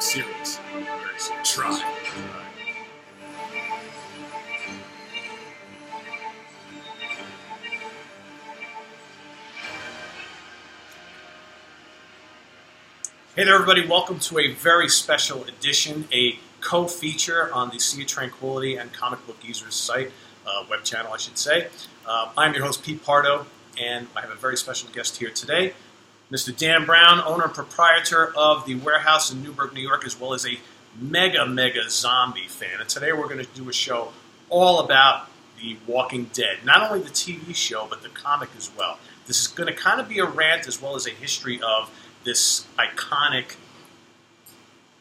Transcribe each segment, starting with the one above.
serious. Very serious. Try. Hey there, everybody. Welcome to a very special edition, a co-feature on the Sea of Tranquility and Comic Book Geezers site, web channel, I should say. I'm your host, Pete Pardo, and I have a very special guest here today, Mr. Dan Brown, owner and proprietor of the Warehouse in Newburgh, New York, as well as a mega zombie fan. And today we're going to do a show all about The Walking Dead. Not only the TV show, but the comic as well. This is going to kind of be a rant as well as a history of this iconic,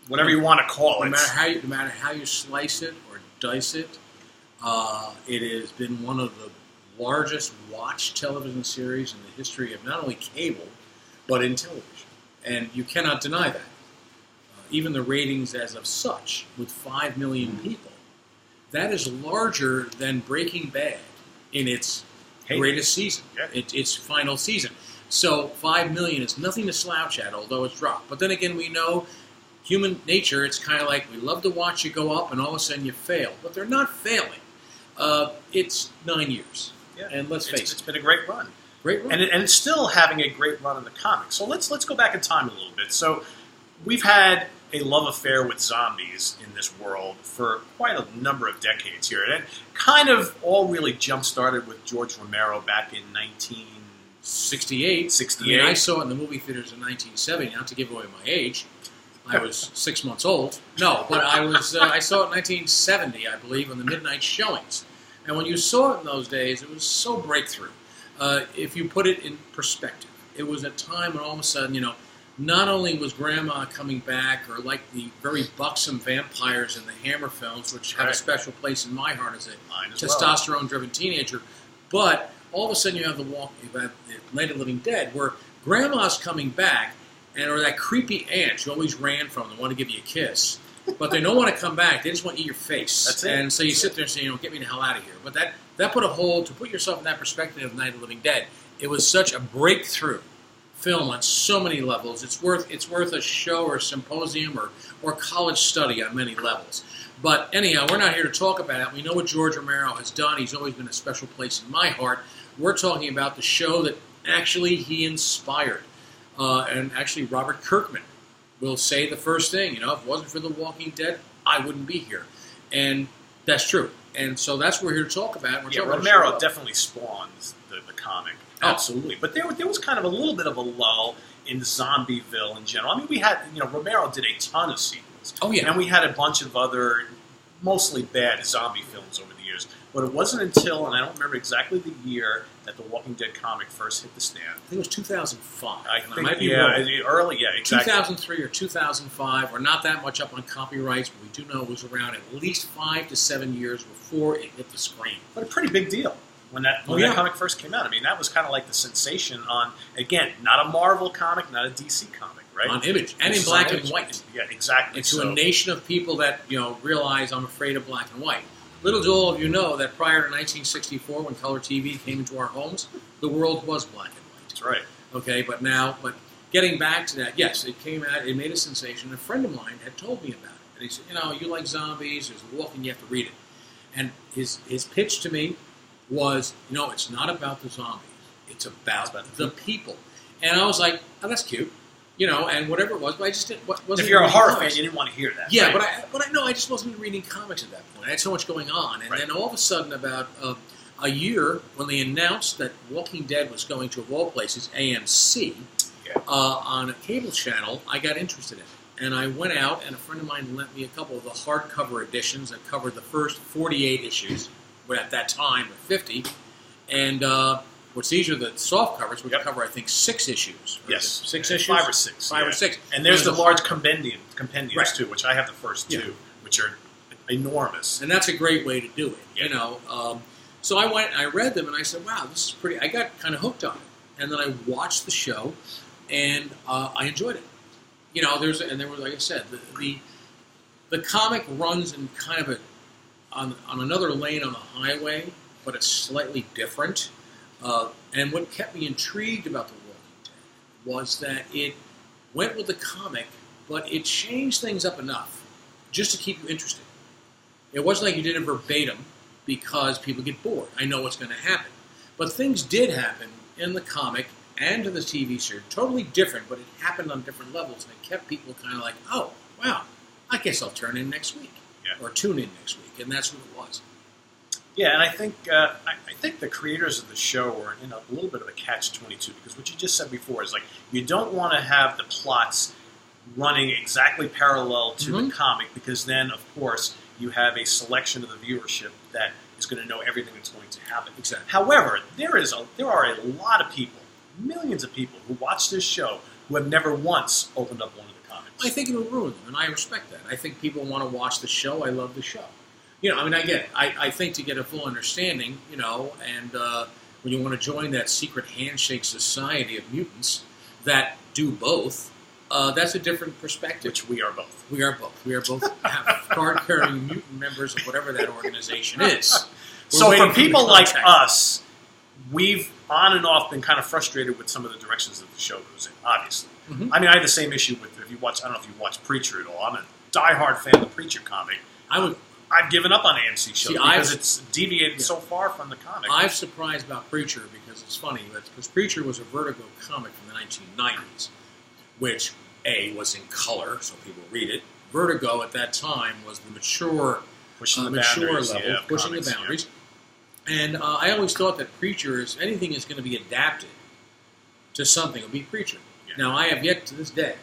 whatever you want to call it. No matter how you slice it or dice it, it has been one of the largest watched television series in the history of not only cable, but in television. And you cannot deny that. Even the ratings as of such, with 5 million people, that is larger than Breaking Bad in its greatest season, its final season. So 5 million is nothing to slouch at, although it's dropped. But then again, we know human nature, it's kind of like we love to watch you go up and all of a sudden you fail. But they're not failing. It's 9 years. Yeah. And let's face it. It's been a great run. Great run. And it's still having a great run in the comics. So let's go back in time a little bit. So we've had a love affair with zombies in this world for quite a number of decades here. And it kind of all really jump-started with George Romero back in 68. I mean, I saw it in the movie theaters in 1970. Not to give away my age, I was 6 months old. No, but I was. I saw it in 1970, I believe, on the midnight showings. And when you saw it in those days, it was so breakthrough. If you put it in perspective, it was a time when all of a sudden, not only was Grandma coming back, or like the very buxom vampires in the Hammer films, which have a special place in my heart as a testosterone-driven teenager, but all of a sudden you have the Night of the Living Dead, where Grandma's coming back, or that creepy aunt you always ran from, they want to give you a kiss, but they don't want to come back, they just want to eat your face. That's it. And so you sit there and say, get me the hell out of here. But that put a hold, to put yourself in that perspective of Night of the Living Dead, it was such a breakthrough film on so many levels. It's worth a show or a symposium or college study on many levels. But anyhow, we're not here to talk about it. We know what George Romero has done. He's always been a special place in my heart. We're talking about the show that actually he inspired. And actually Robert Kirkman will say the first thing, if it wasn't for The Walking Dead, I wouldn't be here. And that's true. And so that's what we're here to talk about. Romero definitely spawned the comic. Absolutely. But there was kind of a little bit of a lull in Zombieville in general. I mean, we had, Romero did a ton of sequels. Oh, yeah. And we had a bunch of other, mostly bad zombie films over the years. But it wasn't until, and I don't remember exactly the year, that the Walking Dead comic first hit the stand. I think it was 2005. I think, might be early, exactly. 2003 or 2005. We're not that much up on copyrights, but we do know it was around at least 5 to 7 years before it hit the screen. But a pretty big deal. When that comic first came out. I mean, that was kind of like the sensation on, again, not a Marvel comic, not a DC comic, right? On Image, and in black and white. Yeah, exactly. And to a nation of people that, realize I'm afraid of black and white. Little do all of you know that prior to 1964, when color TV came into our homes, the world was black and white. That's right. Okay, but getting back to that, yes, it came out, it made a sensation. A friend of mine had told me about it. And he said, you like zombies, there's The Walking, you have to read it. And his pitch to me was, it's not about the zombies. It's about the people. And I was like, oh, that's cute. And whatever it was, but I just didn't. If you're a horror fan, you didn't want to hear that. Yeah, right? but I just wasn't reading comics at that point. I had so much going on. And then all of a sudden, about a year, when they announced that Walking Dead was going to, of all places, AMC, on a cable channel, I got interested in it. And I went out, and a friend of mine lent me a couple of the hardcover editions that covered the first 48 issues. At that time, 50, and what's easier, the soft covers, which cover, I think, 6 issues. Yes. 6 issues? 5 or 6. 5 or 6. And there's the large compendiums too, which I have the first 2, which are enormous. And that's a great way to do it, So I went, I read them, and I said, wow, this is pretty, I got kind of hooked on it. And then I watched the show, and I enjoyed it. There was, like I said, the comic runs in kind of on another lane on the highway, but it's slightly different. And what kept me intrigued about The Walking Dead was that it went with the comic but it changed things up enough just to keep you interested. It wasn't like you did it verbatim because people get bored. I know what's going to happen. But things did happen in the comic and in the TV series, totally different, but it happened on different levels, and it kept people kind of like, oh, wow, I guess I'll turn in next week, or tune in next week, and that's what it was. Yeah, and I think the creators of the show were in a little bit of a catch-22, because what you just said before is like, you don't want to have the plots running exactly parallel to the comic, because then, of course, you have a selection of the viewership that is going to know everything that's going to happen. Exactly. However, there are a lot of people, millions of people, who watch this show who have never once opened up one of the comics. I think it will ruin them, and I respect that. I think people want to watch the show. I love the show. You know, I mean, I get it. I think to get a full understanding, you know, and when you want to join that secret handshake society of mutants that do both, that's a different perspective. Which we are both. We are both. We are both card-carrying mutant members of whatever that organization is. So for people like us, we've on and off been kind of frustrated with some of the directions that the show goes in, obviously. I mean, I had the same issue with, if you watch, I don't know if you watch Preacher at all. I'm a diehard fan of the Preacher comic. I've given up on AMC shows because it's deviated so far from the comic. I'm surprised about Preacher because it's funny, because Preacher was a Vertigo comic from the 1990s, which, A, was in color, so people read it. Vertigo at that time was the mature level, pushing the boundaries. And I always thought that Preacher, if anything is going to be adapted to something, it'll be Preacher. Now, I have yet to this day,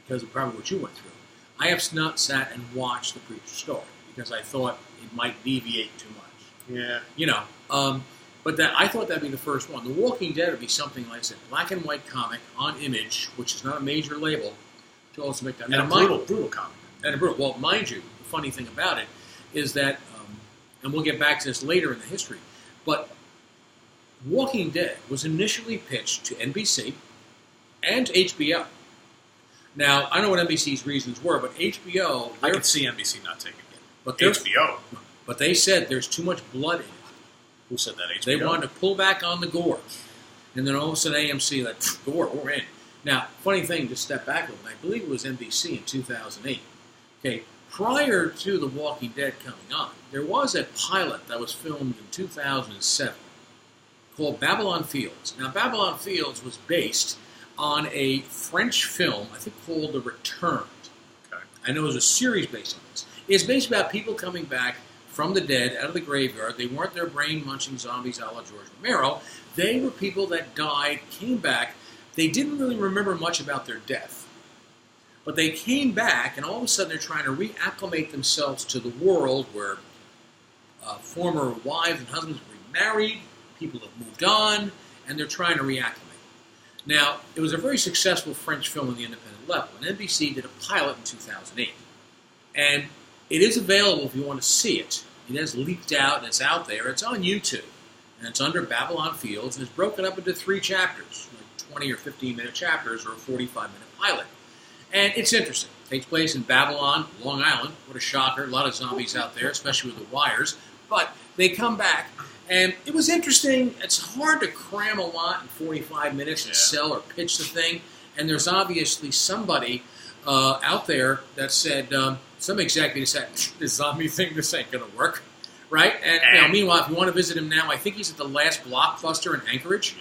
because of probably what you went through, I have not sat and watched the Preacher story, because I thought it might deviate too much. Yeah. You know, but I thought that'd be the first one. The Walking Dead would be something like I said, black and white comic on Image, which is not a major label, to also make that. And a brutal comic. And a brutal. Well, mind you, the funny thing about it is that, and we'll get back to this later in the history, but Walking Dead was initially pitched to NBC and HBO. Now, I don't know what NBC's reasons were, but HBO... I could see NBC not taking it. But HBO? But they said there's too much blood in it. Who said that, HBO? They wanted to pull back on the gore. And then all of a sudden AMC, like, gore, we're in. Now, funny thing, to step back a little, I believe it was NBC in 2008. Okay, prior to The Walking Dead coming on, there was a pilot that was filmed in 2007 called Babylon Fields. Now, Babylon Fields was based on a French film, I think called The Returned. Okay. I know it was a series based on this. It's based about people coming back from the dead, out of the graveyard. They weren't their brain-munching zombies a la George Romero. They were people that died, came back. They didn't really remember much about their death. But they came back, and all of a sudden they're trying to reacclimate themselves to the world where former wives and husbands were remarried, people have moved on, and they're trying to reacclimate. Now, it was a very successful French film on the independent level, and NBC did a pilot in 2008. And it is available if you want to see it. It has leaked out, and it's out there. It's on YouTube, and it's under Babylon Fields, and it's broken up into 3 chapters, like 20 or 15-minute chapters or a 45-minute pilot. And it's interesting. It takes place in Babylon, Long Island. What a shocker. A lot of zombies out there, especially with the wires. But they come back, and it was interesting. It's hard to cram a lot in 45 minutes and sell or pitch the thing. And there's obviously somebody out there that said, some executive said, this zombie thing, this ain't going to work. Right? And you know, meanwhile, if you want to visit him now, I think he's at the last Blockbuster in Anchorage.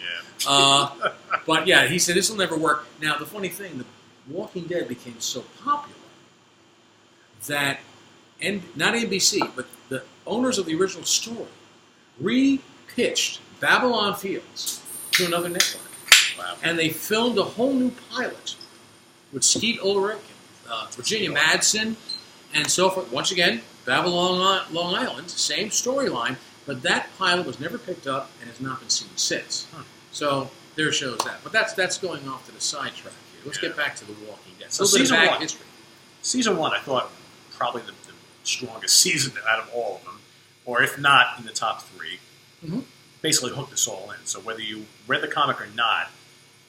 Yeah. But yeah, he said, this will never work. Now, the funny thing, The Walking Dead became so popular that, and not NBC, but the owners of the original story re-pitched Babylon Fields to another network. Wow. And they filmed a whole new pilot with Skeet Ulrich, Virginia Madsen, and so forth. Once again, Babylon, Long Island, same storyline, but that pilot was never picked up and has not been seen since. So there shows that. But that's going off to the sidetrack here. Let's get back to The Walking Dead. So Season 1, I thought probably the strongest season out of all of them, or if not in the top 3, basically hooked us all in. So whether you read the comic or not,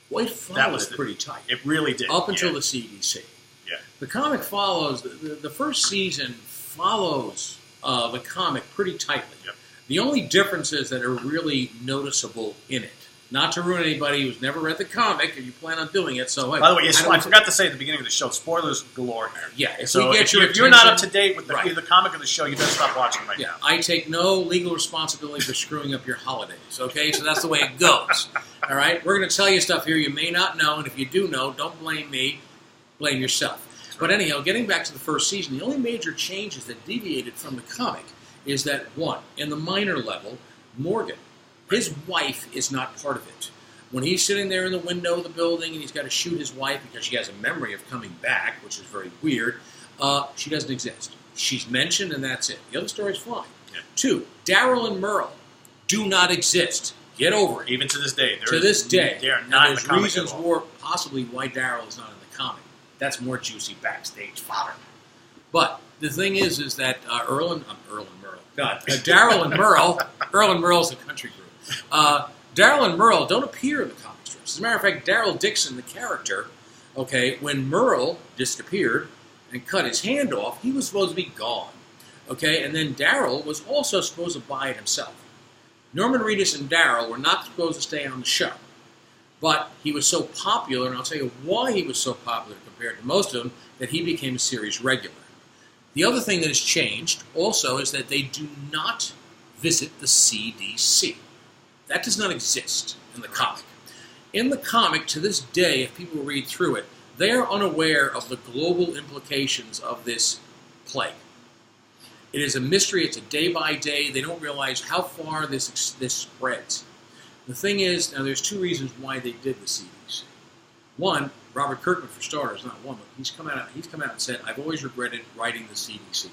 well, it followed it pretty tight. It really did. Up until the CDC. Yeah. The comic follows, the first season follows the comic pretty tightly. Yep. The only differences that are really noticeable in it Not to ruin anybody who's never read the comic, and you plan on doing it. So, by the way, I forgot to say at the beginning of the show, spoilers galore here. Yeah, so if you're not up to date with either the comic or the show, you better stop watching right now. I take no legal responsibility for screwing up your holidays, okay? So that's the way it goes, all right? We're going to tell you stuff here you may not know, and if you do know, don't blame me, blame yourself. But anyhow, getting back to the first season, the only major changes that deviated from the comic is that, one, in the minor level, Morgan, his wife is not part of it. When he's sitting there in the window of the building and he's got to shoot his wife because she has a memory of coming back, which is very weird, she doesn't exist. She's mentioned and that's it. The other story's fine. Yeah. 2, Daryl and Merle do not exist. Get over it. Even to this day. To this day. They are not in the comic reasons for possibly why Daryl is not in the comic. That's more juicy backstage fodder. But the thing is that Daryl and Merle, Earl and Merle's a country group. Daryl and Merle don't appear in the comic strips. As a matter of fact, Daryl Dixon, the character, okay, when Merle disappeared and cut his hand off, he was supposed to be gone. Okay, and then Daryl was also supposed to buy it himself. Norman Reedus and Daryl were not supposed to stay on the show. But he was so popular, and I'll tell you why he was so popular compared to most of them, that he became a series regular. The other thing that has changed also is that they do not visit the CDC. That does not exist in the comic. In the comic, to this day, if people read through it, they are unaware of the global implications of this plague. It is a mystery. It's a day by day. They don't realize how far this spreads. The thing is, now there's 2 reasons why they did the CDC. One, Robert Kirkman, for starters, not one, but he's come out and said, I've always regretted writing the CDC thing,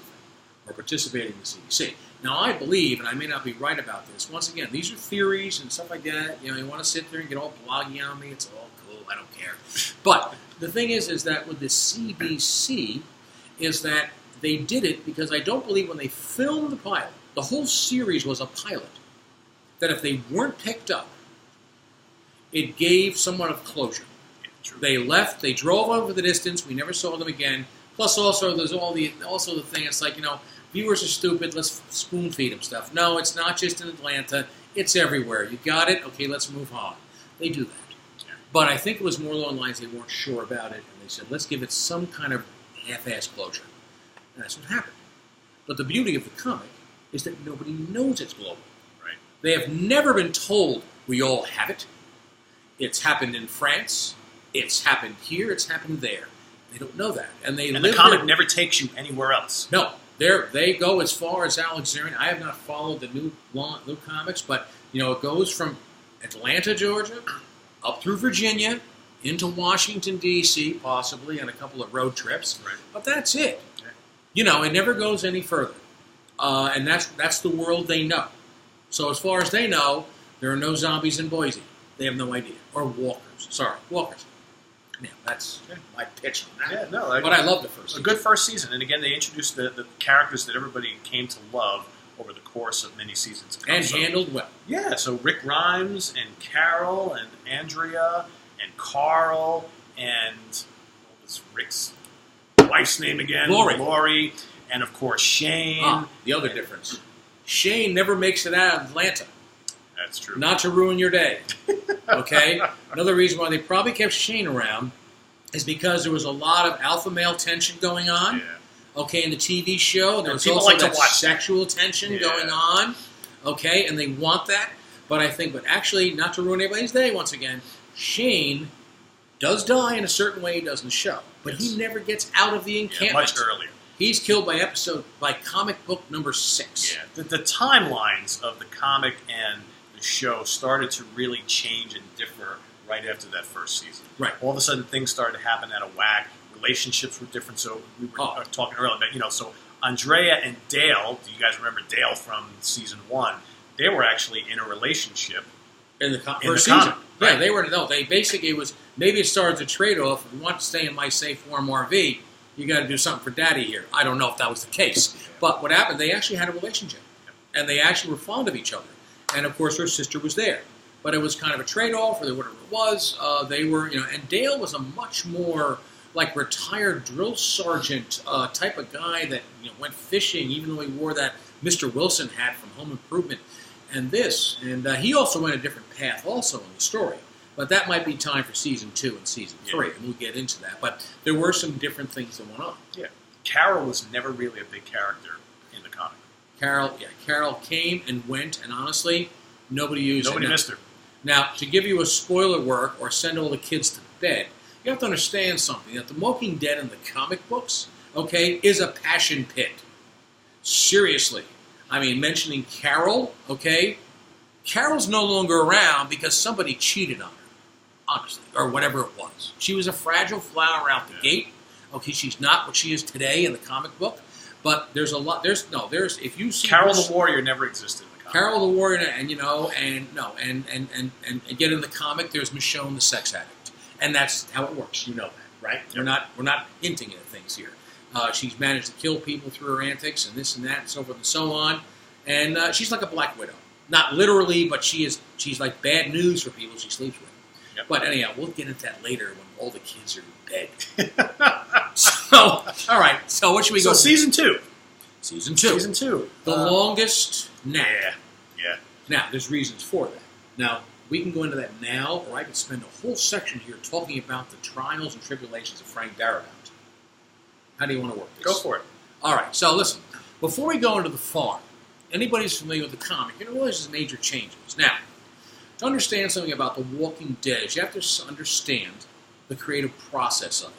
or participating in the CDC. Now, I believe, and I may not be right about this, once again, these are theories and stuff like that. You know, you want to sit there and get all bloggy on me, it's all cool, I don't care. But the thing is that with the CDC, is that they did it because I don't believe when they filmed the pilot, the whole series was a pilot, that if they weren't picked up, it gave somewhat of closure. They left, they drove over the distance, we never saw them again. Plus also, there's also the thing, it's like, you know, viewers are stupid, let's spoon feed them stuff. No, it's not just in Atlanta, it's everywhere. You got it? Okay, let's move on. They do that. Yeah. But I think it was more along the lines they weren't sure about it, and they said, let's give it some kind of half-ass closure. And that's what happened. But the beauty of the comic is that nobody knows it's global. Right. They have never been told we all have it. It's happened in France, it's happened here, it's happened there. They don't know that. And the comic never takes you anywhere else. No. They go as far as Alexandria. I have not followed the new comics, but you know it goes from Atlanta, Georgia, up through Virginia, into Washington, D.C., possibly, on a couple of road trips. Right. But that's it. Okay. You know, it never goes any further. And that's the world they know. So as far as they know, there are no zombies in Boise. They have no idea. Or walkers. Sorry, walkers. Yeah, that's my pitch on that. Yeah, no, but I love the first season. A good first season. And again, they introduced the characters that everybody came to love over the course of many seasons. And handled well. Yeah, so Rick Grimes and Carol and Andrea and Carl and what was Rick's wife's name again? Lori. And of course Shane. The other difference. Shane never makes it out of Atlanta. That's true. Not to ruin your day. Okay? Another reason why they probably kept Shane around is because there was a lot of alpha male tension going on. Yeah. Okay, in the TV show, there was people also like that to watch sexual tension going on. Okay, and they want that. But actually, not to ruin anybody's day once again, Shane does die in a certain way he does in the show. But he never gets out of the encampment. Much earlier. He's killed by comic book number 6. Yeah, the timelines of the comic and the show started to really change and differ right after that first season. Right. All of a sudden, things started to happen out of whack. Relationships were different. So we were talking earlier about, so Andrea and Dale, do you guys remember Dale from season 1? They were actually in a relationship. In the first season. Yeah, they were. No, they basically maybe it started as a trade-off. If you want to stay in my safe warm RV, you got to do something for Daddy here. I don't know if that was the case. But what happened, they actually had a relationship. And they actually were fond of each other. And, of course, her sister was there. But it was kind of a trade-off, or whatever it was. They were, and Dale was a much more, like, retired drill sergeant type of guy that went fishing, even though he wore that Mr. Wilson hat from Home Improvement. and this. And he also went a different path also in the story. But that might be time for Season 2 and Season 3, and we'll get into that. But there were some different things that went on. Yeah. Carol was never really a big character in the comic. Carol came and went, and honestly, nobody used her. Nobody missed her. Now, to give you a spoiler work or send all the kids to bed, you have to understand something, that The Walking Dead in the comic books, okay, is a passion pit. Seriously. I mean, mentioning Carol, okay, Carol's no longer around because somebody cheated on her. Honestly, or whatever it was. She was a fragile flower out the gate. Okay, she's not what she is today in the comic book, but there's a lot. There's if you see Carol the Warrior never existed in the comic. Carol the Warrior, and again in the comic, there's Michonne the sex addict, and that's how it works. You know that, right? Yep. We're not hinting at things here. She's managed to kill people through her antics and this and that and so forth and so on, and she's like a Black Widow. Not literally, but she's like bad news for people she sleeps with. Yep. But anyhow, we'll get into that later when all the kids are in bed. So, all right. So what should we go? So Season 2. Season 2. Season 2. The longest nap. Yeah. Now, there's reasons for that. Now, we can go into that now, or I could spend a whole section here talking about the trials and tribulations of Frank Darabont. How do you want to work this? Go for it. All right. So listen, before we go into the farm, anybody who's familiar with the comic, you realize there's major changes. Now, to understand something about The Walking Dead, you have to understand the creative process of it.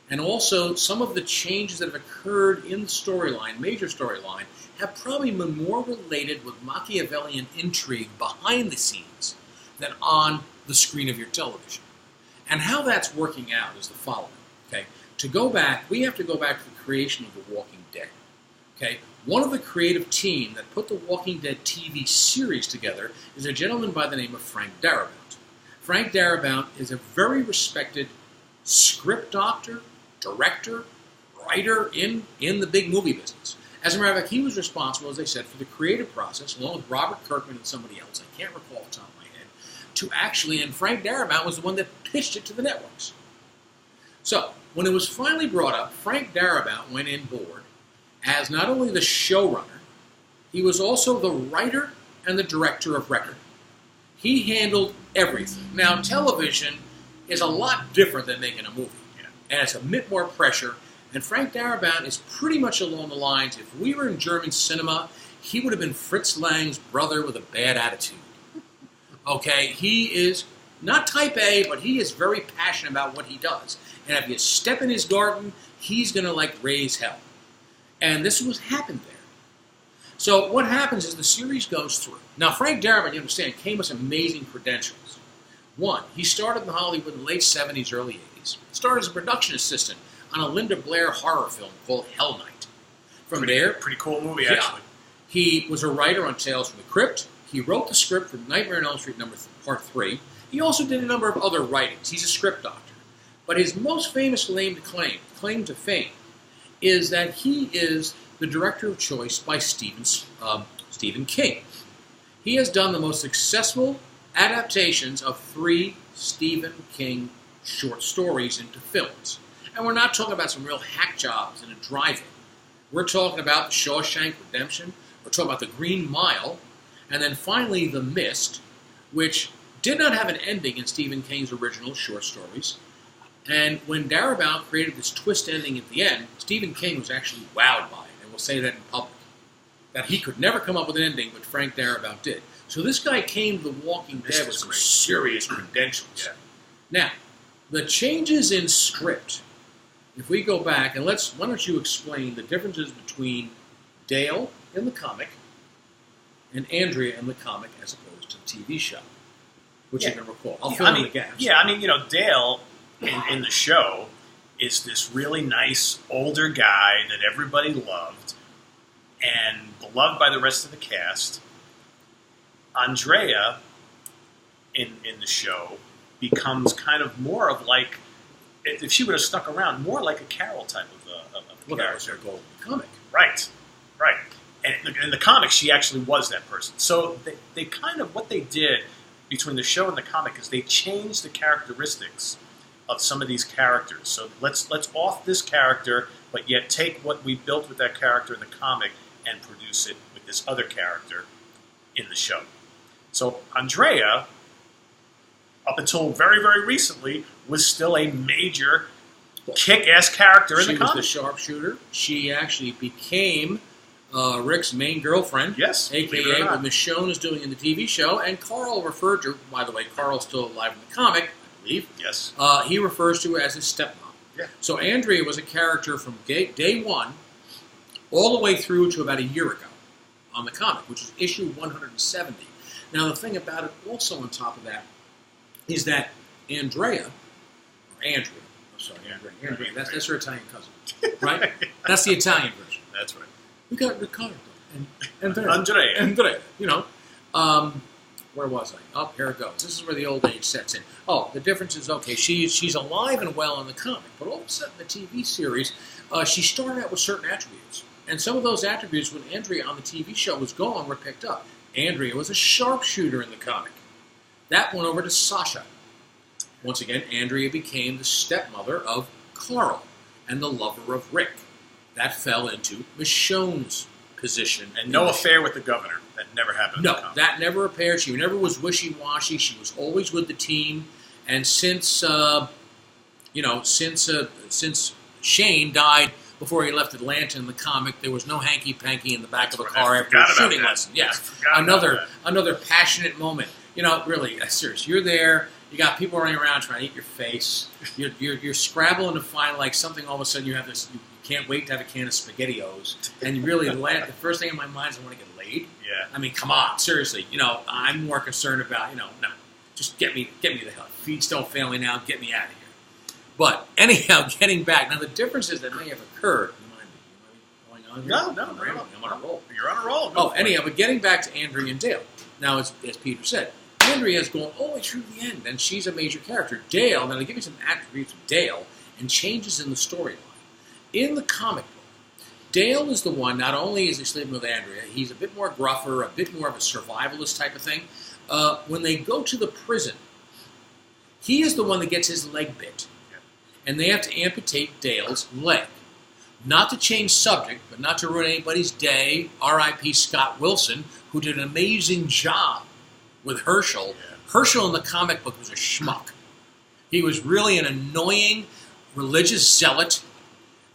And also, some of the changes that have occurred in the storyline, major storyline, have probably been more related with Machiavellian intrigue behind the scenes than on the screen of your television. And how that's working out is the following. Okay, to go back, we have to go back to the creation of The Walking Dead. Okay, one of the creative team that put The Walking Dead TV series together is a gentleman by the name of Frank Darabont. Frank Darabont is a very respected script doctor, director, writer in the big movie business. As a matter of fact, he was responsible, as I said, for the creative process, along with Robert Kirkman and somebody else, I can't recall off the top of my head, to actually, and Frank Darabont was the one that pitched it to the networks. So, when it was finally brought up, Frank Darabont went in board as not only the showrunner, he was also the writer and the director of record. He handled everything. Now, television is a lot different than making a movie. And it's a bit more pressure. And Frank Darabont is pretty much along the lines, if we were in German cinema, he would have been Fritz Lang's brother with a bad attitude. Okay, he is not type A, but he is very passionate about what he does. And if you step in his garden, he's going to raise hell. And this is what happened there. So what happens is the series goes through. Now, Frank Darabont, you understand, came with some amazing credentials. One, he started in Hollywood in the late 70s, early 80s. Started as a production assistant on a Linda Blair horror film called Hell Night. From there... Pretty cool movie, actually. He was a writer on Tales from the Crypt. He wrote the script for Nightmare on Elm Street Part 3. He also did a number of other writings. He's a script doctor. But his most famous claim to fame, is that he is the director of choice by Stephen King. He has done the most successful adaptations of 3 Stephen King short stories into films. And we're not talking about some real hack jobs in a drive-in. We're talking about The Shawshank Redemption, we're talking about The Green Mile, and then finally The Mist, which did not have an ending in Stephen King's original short stories. And when Darabont created this twist ending at the end, Stephen King was actually wowed by it, and we'll say that in public. That he could never come up with an ending, but Frank Darabont did. So this guy came to The Walking Dead with some serious credentials. Yeah. Now, the changes in script, if we go back, and why don't you explain the differences between Dale in the comic and Andrea in the comic as opposed to the TV show, which you can recall. I'll fill in the gaps. Yeah, Dale in the show is this really nice older guy that everybody loved and beloved by the rest of the cast. Andrea in the show becomes kind of more of if she would have stuck around, more like a Carol type of well, that was her goal in the comic. Right. And in the comic, she actually was that person. So they kind of, what they did between the show and the comic is they changed the characteristics of some of these characters. So let's off this character, but yet take what we built with that character in the comic and produce it with this other character in the show. So Andrea, up until very, very recently, was still a major kick-ass character in the comic. She was the sharpshooter. She actually became Rick's main girlfriend. Yes, a.k.a. what Michonne is doing in the TV show. And Carl referred to, by the way, Carl's still alive in the comic, I believe. Yes. He refers to her as his stepmom. Yeah. So Andrea was a character from day one all the way through to about a year ago on the comic, which is issue 170. Now, the thing about it also on top of that is that Andrea, that's her Italian cousin, right? That's the Italian version. That's right. We got Ricardo and Andrea. You know, where was I? Oh, here it goes. This is where the old age sets in. Oh, the difference is, okay, she's alive and well in the comic, but all of a sudden in the TV series, she started out with certain attributes. And some of those attributes, when Andrea on the TV show was gone, were picked up. Andrea was a sharpshooter in the comic. That went over to Sasha. Once again, Andrea became the stepmother of Carl and the lover of Rick. That fell into Michonne's position. And no affair with the governor. That never happened. No, that never appeared. She never was wishy-washy. She was always with the team. And since Shane died before he left Atlanta in the comic, there was no hanky-panky in the back of a car after a shooting lesson. Yes, another passionate moment. You know, really, serious. You're there. You got people running around trying to eat your face. You're scrabbling to find like something. All of a sudden, you have this. You can't wait to have a can of SpaghettiOs, and you really the first thing in my mind is I want to get laid. Yeah. I mean, come on, seriously. You know, I'm more concerned about no, just get me the hell. Feet still failing now. Get me out of here. But anyhow, getting back now, the differences that may have occurred. Going on here? No. I'm on a roll. You're on a roll. Anyhow, but getting back to Andrea and Dale. Now, as Peter said, Andrea is going all the way through the end, and she's a major character. Dale, now I'll give you some attributes of Dale and changes in the storyline. In the comic book, Dale is the one, not only is he sleeping with Andrea, he's a bit more gruffer, a bit more of a survivalist type of thing. When they go to the prison, he is the one that gets his leg bit. And they have to amputate Dale's leg. Not to change subject, but not to ruin anybody's day, R.I.P. Scott Wilson, who did an amazing job with Herschel. Yeah. Herschel in the comic book was a schmuck. He was really an annoying religious zealot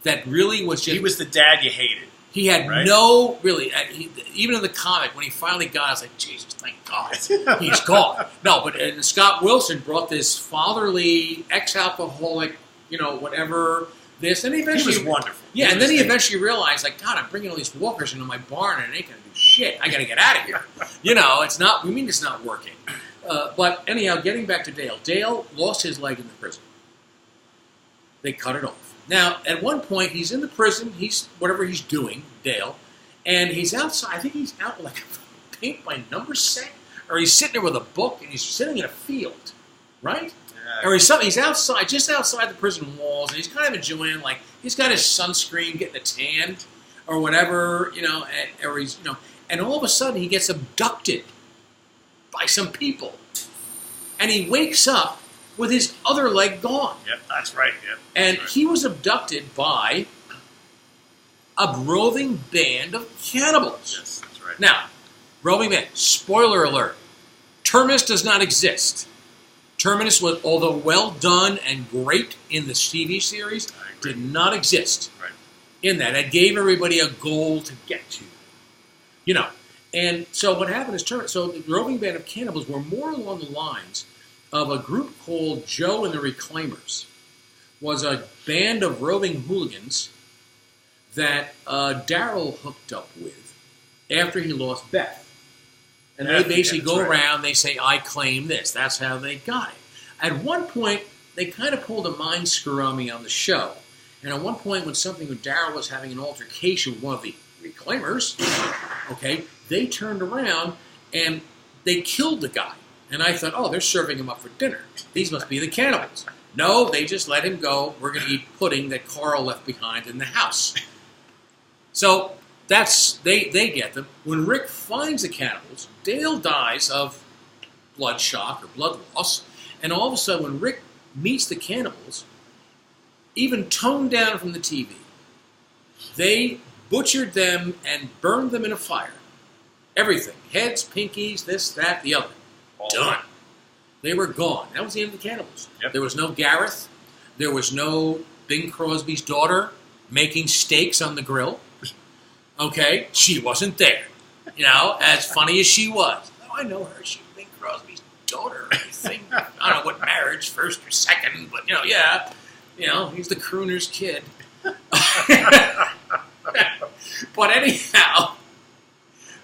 that really was just... He was the dad you hated. He had no, really, even in the comic, when he finally got it, I was like, Jesus, thank God, he's gone. No, but Scott Wilson brought this fatherly, ex-alcoholic, whatever, this, and eventually... He was wonderful. Yeah, and then he eventually realized, like, God, I'm bringing all these walkers into my barn, and it ain't going to do shit. I got to get out of here. It's not working. But anyhow, getting back to Dale. Dale lost his leg in the prison. They cut it off. Now, at one point, he's in the prison, whatever he's doing, Dale, and he's outside. I think he's out like a paint-by-number set, or he's sitting there with a book, and he's sitting in a field, right? Yeah. Or he's outside, just outside the prison walls, and he's kind of enjoying, like, he's got his sunscreen, getting a tan, or whatever, or he's, and all of a sudden, he gets abducted by some people, and he wakes up with his other leg gone. Yep, that's right. Yep. And he was abducted by a roving band of cannibals. Yes, that's right. Now, roving band, spoiler alert, Terminus does not exist. Terminus, was, although well done and great in the TV series, did not exist in that. It gave everybody a goal to get to. And so what happened is, so the roving band of cannibals were more along the lines of a group called Joe and the Reclaimers. Was a band of roving hooligans that Daryl hooked up with after he lost Beth. And they basically go around, they say, I claim this. That's how they got it. At one point, they kind of pulled a mind screw on me on the show. And at one point, when Daryl was having an altercation with one of the Reclaimers, they turned around and they killed the guy. And I thought, they're serving him up for dinner. These must be the cannibals. No, they just let him go. We're going to eat pudding that Carl left behind in the house. So they get them. When Rick finds the cannibals, Dale dies of blood shock or blood loss. And all of a sudden, when Rick meets the cannibals, even toned down from the TV, they butchered them and burned them in a fire. Everything. Heads, pinkies, this, that, the other. All Done. They were gone. That was the end of the cannibals. Yep. There was no Gareth. There was no Bing Crosby's daughter making steaks on the grill. Okay? She wasn't there. You know, as funny as she was. Oh, I know her. She's Bing Crosby's daughter. I think. I don't know what marriage, first or second, but, you know, yeah. You know, he's the crooner's kid. But anyhow,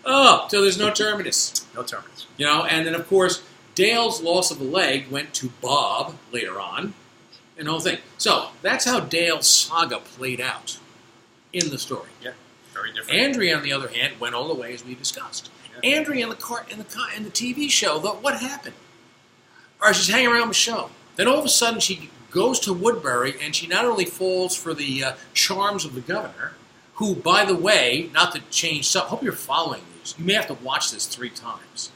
so there's no Terminus. No Terminus. You know, and then, of course, Dale's loss of a leg went to Bob later on, and the whole thing. So that's how Dale's saga played out in the story. Yeah, very different. Andrea, on the other hand, went all the way as we discussed. Yeah. Andrea in the TV show, what happened? All right, she's hanging around Michonne. Then all of a sudden she goes to Woodbury, and she not only falls for the charms of the governor, who, by the way, not to change stuff, I hope you're following these. You may have to watch this 3 times.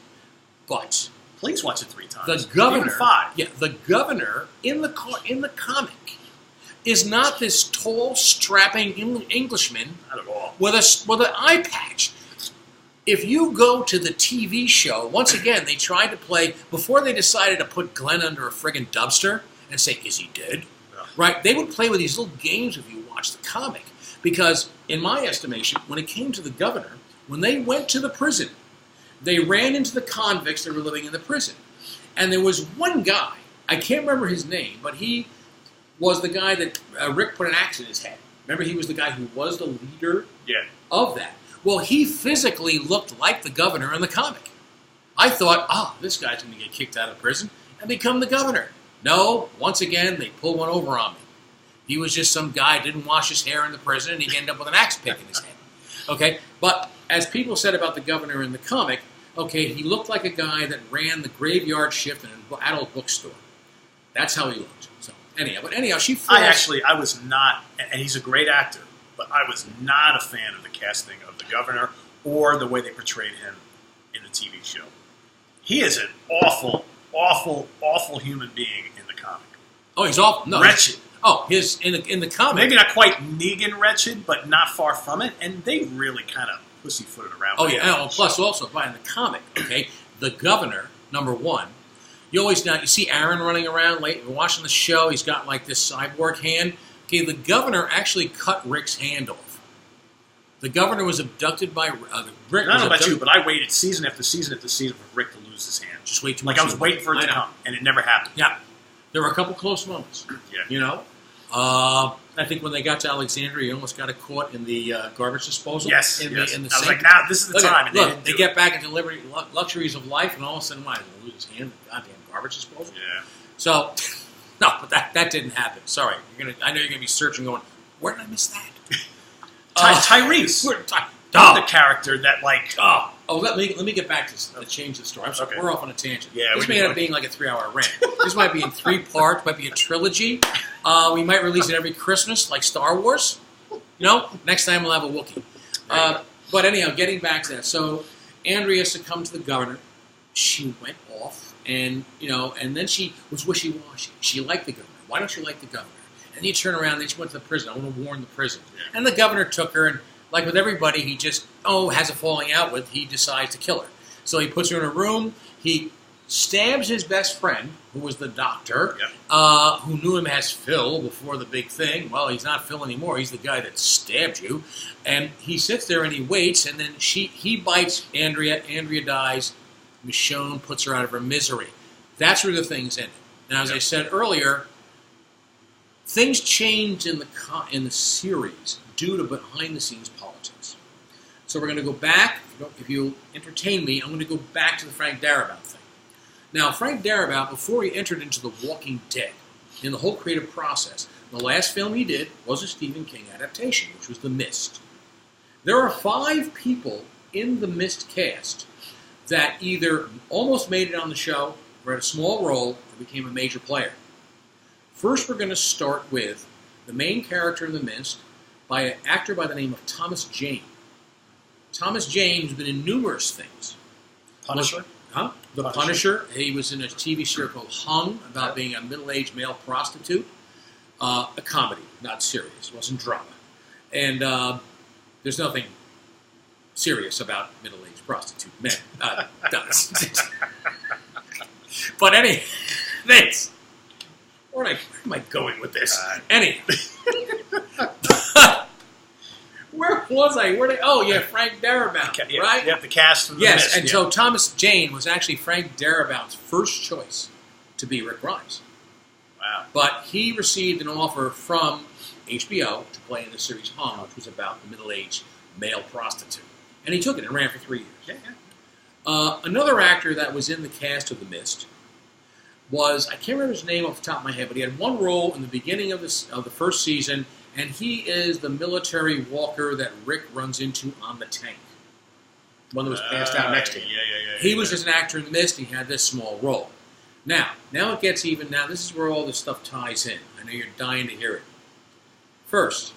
But please watch it 3 times. The governor, even 5. Yeah, the governor in the comic is not this tall, strapping Englishman not at all. with an eye patch. If you go to the TV show, once again, they tried to play, before they decided to put Glenn under a friggin' dumpster and say, is he dead? Yeah. Right? They would play with these little games if you watch the comic. Because, in my estimation, when it came to the governor, when they went to the prison, they ran into the convicts that were living in the prison. And there was one guy, I can't remember his name, but he was the guy that Rick put an axe in his head. Remember, he was the guy who was the leader of that. Well, he physically looked like the governor in the comic. I thought, this guy's going to get kicked out of prison and become the governor. No, once again, they pulled one over on me. He was just some guy, didn't wash his hair in the prison, and he ended up with an axe pick in his head. Okay, but as people said about the governor in the comic, okay, he looked like a guy that ran the graveyard shift in an adult bookstore. That's how he looked. So anyhow, she falls. I was not, and he's a great actor, but I was not a fan of the casting of the governor or the way they portrayed him in the TV show. He is an awful, awful, awful human being in the comic. Oh, he's awful. No, wretched. His in the comic. Maybe not quite Negan wretched, but not far from it. And they really kind of pussyfooted around. Oh, yeah. Plus, also, in the comic, okay, the governor, number one, you see Aaron running around late, watching the show, he's got like this cyborg hand. Okay, the governor actually cut Rick's hand off. The governor was abducted by Rick. I don't know about you, but I waited season after season after season for Rick to lose his hand. Just wait too much. Like I was waiting for it to come, and it never happened. Yeah. There were a couple close moments. Yeah. You know? I think when they got to Alexandria, he almost got caught in the garbage disposal. Yes, in yes. the I was like, now this is the time. Look, they get back into luxuries of life, and all of a sudden, why? They lose his hand in the goddamn garbage disposal? Yeah. So, no, but that didn't happen. Sorry. I know you're going to be searching going, where did I miss that? Tyrese. The character that, like... let me get back to change the story. I'm sorry, we're off on a tangent. Yeah, this may end up being like a 3-hour rant. This might be in 3 parts, might be a trilogy. We might release it every Christmas, like Star Wars. You know, next time we'll have a Wookiee. But anyhow, getting back to that. So Andrea succumbed to the governor. She went off, and then she was wishy-washy. She liked the governor. Why don't you like the governor? And then you turn around, and then she went to the prison. I want to warn the prison. Yeah. And the governor took her, and like with everybody, he just, has a falling out with, he decides to kill her. So he puts her in a room, he stabs his best friend, who was the doctor, who knew him as Phil before the big thing. Well, he's not Phil anymore, he's the guy that stabbed you. And he sits there and he waits, and then he bites Andrea dies, Michonne puts her out of her misery. That's where the thing's ended. Now, as I said earlier, things changed in the series due to behind-the-scenes politics. So we're going to go back. If you'll entertain me, I'm going to go back to the Frank Darabont thing. Now, Frank Darabont, before he entered into The Walking Dead, in the whole creative process, the last film he did was a Stephen King adaptation, which was The Mist. There are 5 people in the Mist cast that either almost made it on the show, or had a small role, or became a major player. First, we're going to start with the main character in The Mist, by an actor by the name of Thomas Jane. Thomas Jane has been in numerous things. Punisher? The Punisher. He was in a TV series called Hung, about being a middle-aged male prostitute. A comedy, not serious. It wasn't drama. And there's nothing serious about middle-aged prostitute men does. But thanks. Where am I going with this? Where was I? Frank Darabont, right? Yeah, the cast from the Yes, Mist, and so Thomas Jane was actually Frank Darabont's first choice to be Rick Grimes. Wow. But he received an offer from HBO to play in the series Hung, which was about the middle-aged male prostitute. And he took it and ran for 3 years. Yeah. Another actor that was in the cast of The Mist was, I can't remember his name off the top of my head, but he had one role in the beginning of the first season, and he is the military walker that Rick runs into on the tank. The one that was passed out next to him. He was just an actor in The Mist, and he had this small role. Now it gets even. Now this is where all this stuff ties in. I know you're dying to hear it. First,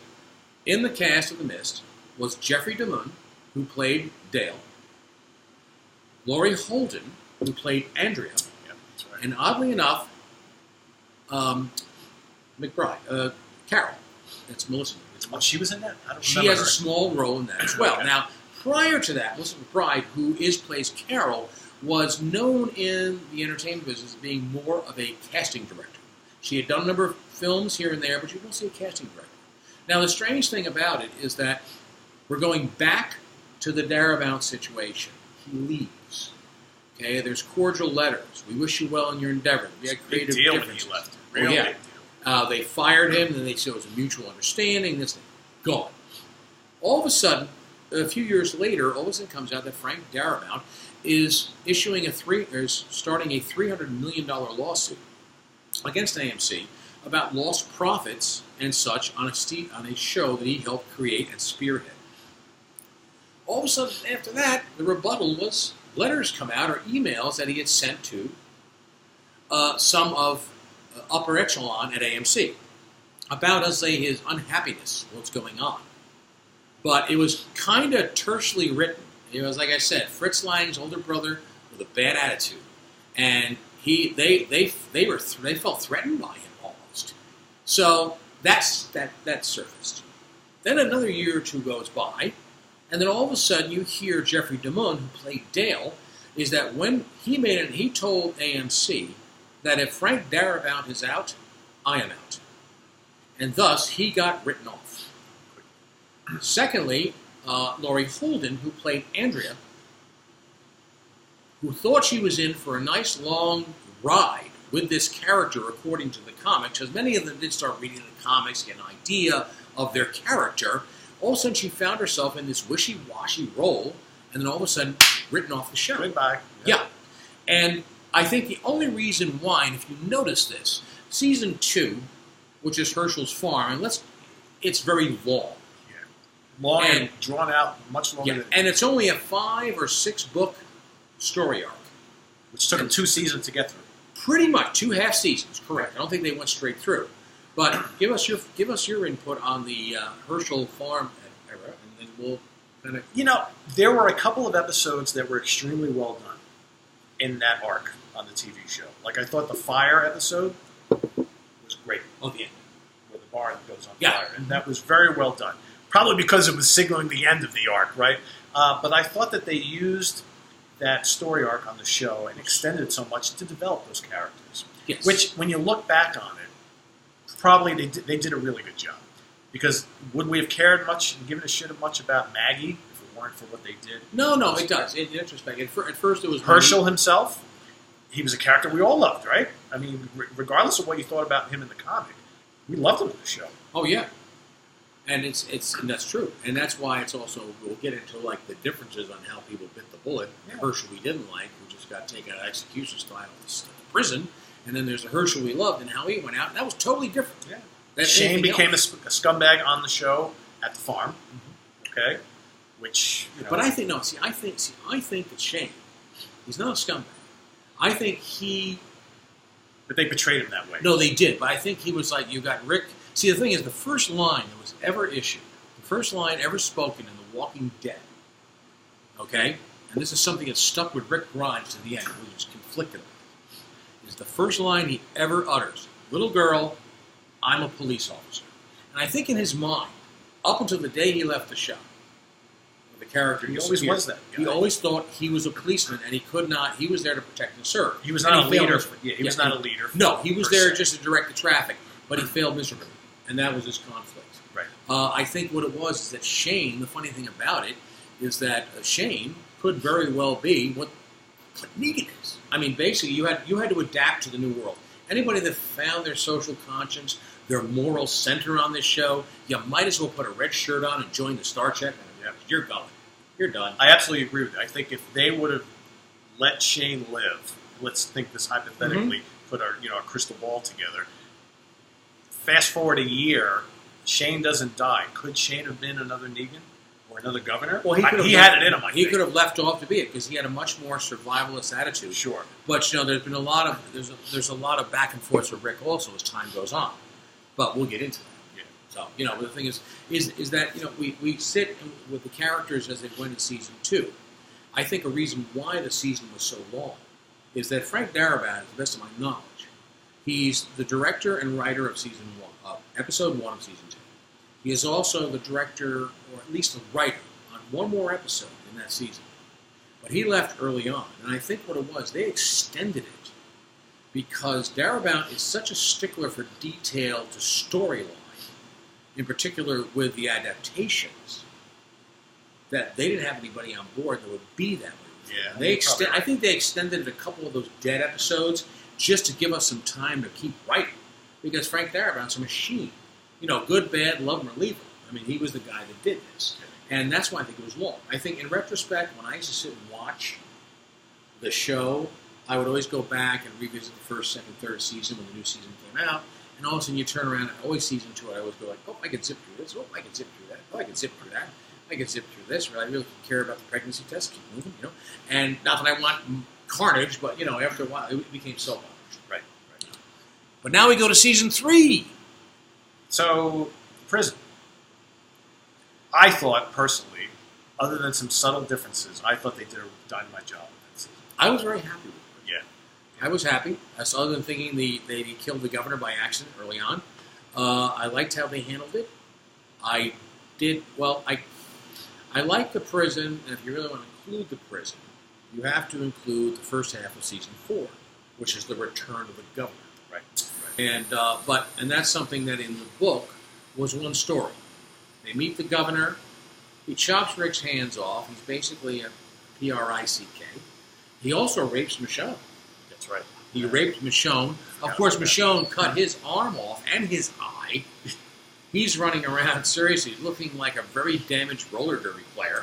in the cast of The Mist was Jeffrey DeMunn, who played Dale, Laurie Holden, who played Andrea, Right. and oddly enough, McBride, Carol. That's Melissa. Oh, she was in that? I don't She remember has her. a small role in that as well. Okay. Now, prior to that, Melissa McBride, who plays Carol, was known in the entertainment business as being more of a casting director. She had done a number of films here and there, but you don't see a casting director. Now, the strange thing about it is that we're going back to the Darabont situation. He leaves. Okay, there's cordial letters. We wish you well in your endeavor. We had creative big deal differences. when he left. Oh, Real yeah. big deal. They fired him, and they said it was a mutual understanding. This thing, gone. All of a sudden, a few years later, all of a sudden comes out that Frank Darabont is starting a $300 million lawsuit against AMC about lost profits and such on a show that he helped create and spearhead. All of a sudden, after that, the rebuttal was letters come out or emails that he had sent to some of upper echelon at AMC about, let's say, his unhappiness, what's going on. But it was kind of tersely written. It was, like I said, Fritz Lang's older brother with a bad attitude, and they felt threatened by him almost. So that surfaced. Then another year or two goes by, and then all of a sudden you hear Jeffrey DeMunn, who played Dale, is that when he told AMC that if Frank Darabont is out, I am out. And thus, he got written off. Secondly, Laurie Holden, who played Andrea, who thought she was in for a nice long ride with this character according to the comics, because many of them did start reading the comics, get an idea of their character. All of a sudden, she found herself in this wishy-washy role, and then all of a sudden, written off the show. Goodbye. Yeah. And I think the only reason why, and if you notice this, season 2, which is Herschel's Farm, and it's very long. Long and drawn out, much longer than... And it's only a 5 or 6 book story arc. Which took them 2 seasons to get through. Pretty much, 2 half seasons, correct. I don't think they went straight through. But give us your input on the Herschel Farm era, and then we'll kind of... You know, there were a couple of episodes that were extremely well done in that arc on the TV show. Like, I thought the fire episode was great. Oh, yeah. Where the bar goes on Yeah. fire. And that was very well done. Probably because it was signaling the end of the arc, right? But I thought that they used that story arc on the show and extended it so much to develop those characters. Yes. Which, when you look back on it, probably they did a really good job. Because would we have cared much and given a shit much about Maggie if it weren't for what they did? No, it does. In retrospect, at first it was... Herschel himself, he was a character we all loved, right? I mean, regardless of what you thought about him in the comic, we loved him in the show. Oh, yeah. And and that's true. And that's why it's also, we'll get into like the differences on how people bit the bullet. Yeah. Herschel we didn't like, who just got taken out of execution style to prison. And then there's the Herschel we loved and how he went out. And that was totally different. Yeah. Shane became a scumbag on the show at the farm. Mm-hmm. Okay? Which, you know... But I think that Shane, he's not a scumbag. I think But they betrayed him that way. No, they did. But I think he was like, you got Rick... See, the thing is, the first line that was ever issued, the first line ever spoken in The Walking Dead, okay, and this is something that stuck with Rick Grimes to the end, who was conflicted about it, is the first line he ever utters, "Little girl, I'm a police officer." And I think in his mind, up until the day he left the show, The character He always was that guy. He always thought he was a policeman, and he could not. He was there to protect and serve. He was not a leader. He was not a leader. No, he was there just to direct the traffic, but he failed miserably, and that was his conflict. Right. I think what it was is that Shane. The funny thing about it is that Shane could very well be what Negan is. I mean, basically, you had to adapt to the new world. Anybody that found their social conscience, their moral center on this show, you might as well put a red shirt on and join the Star Trek. You're going. You're done. I absolutely agree with you. I think if they would have let Shane live, let's think this hypothetically, put our crystal ball together. Fast forward a year, Shane doesn't die. Could Shane have been another Negan or another governor? Well, he had it in him. He could have left off to be it because he had a much more survivalist attitude. Sure, but there's been a lot of there's a lot of back and forth with Rick also as time goes on. But we'll get into that. So, the thing is that, we sit with the characters as they went in Season 2. I think a reason why the season was so long is that Frank Darabont, to the best of my knowledge, he's the director and writer of Season 1, Episode 1 of Season 2. He is also the director, or at least the writer, on one more episode in that season. But he left early on, and I think what it was, they extended it because Darabont is such a stickler for detail to storyline, in particular with the adaptations, that they didn't have anybody on board that would be that way. Yeah, I think they extended a couple of those dead episodes just to give us some time to keep writing, because Frank Darabont's a machine. Good, bad, love him or leave him. I mean, he was the guy that did this, and that's why I think it was long. I think in retrospect, when I used to sit and watch the show, I would always go back and revisit the first, second, third season when the new season came out. And all of a sudden you turn around and always Season 2, I always go like, oh, I can zip through this. Oh, I can zip through that. Oh, I can zip through that. I can zip through this. I really care about the pregnancy test. Keep moving, And not that I want carnage, but, after a while, it became so much. Right. But now we go to Season 3. So, prison. I thought, personally, other than some subtle differences, I thought they did a dynamite job with that season. I was very happy with it. Yeah. I was happy. Other than thinking they killed the governor by accident early on. I liked how they handled it. I like the prison, and if you really want to include the prison, you have to include the first half of Season 4, which is the return of the governor. Right. And that's something that in the book was one story. They meet the governor. He chops Rick's hands off. He's basically a P-R-I-C-K. He also rapes Michonne. That's right. He raped Michonne. Of course, Michonne cut his arm off and his eye. He's running around, seriously, looking like a very damaged roller derby player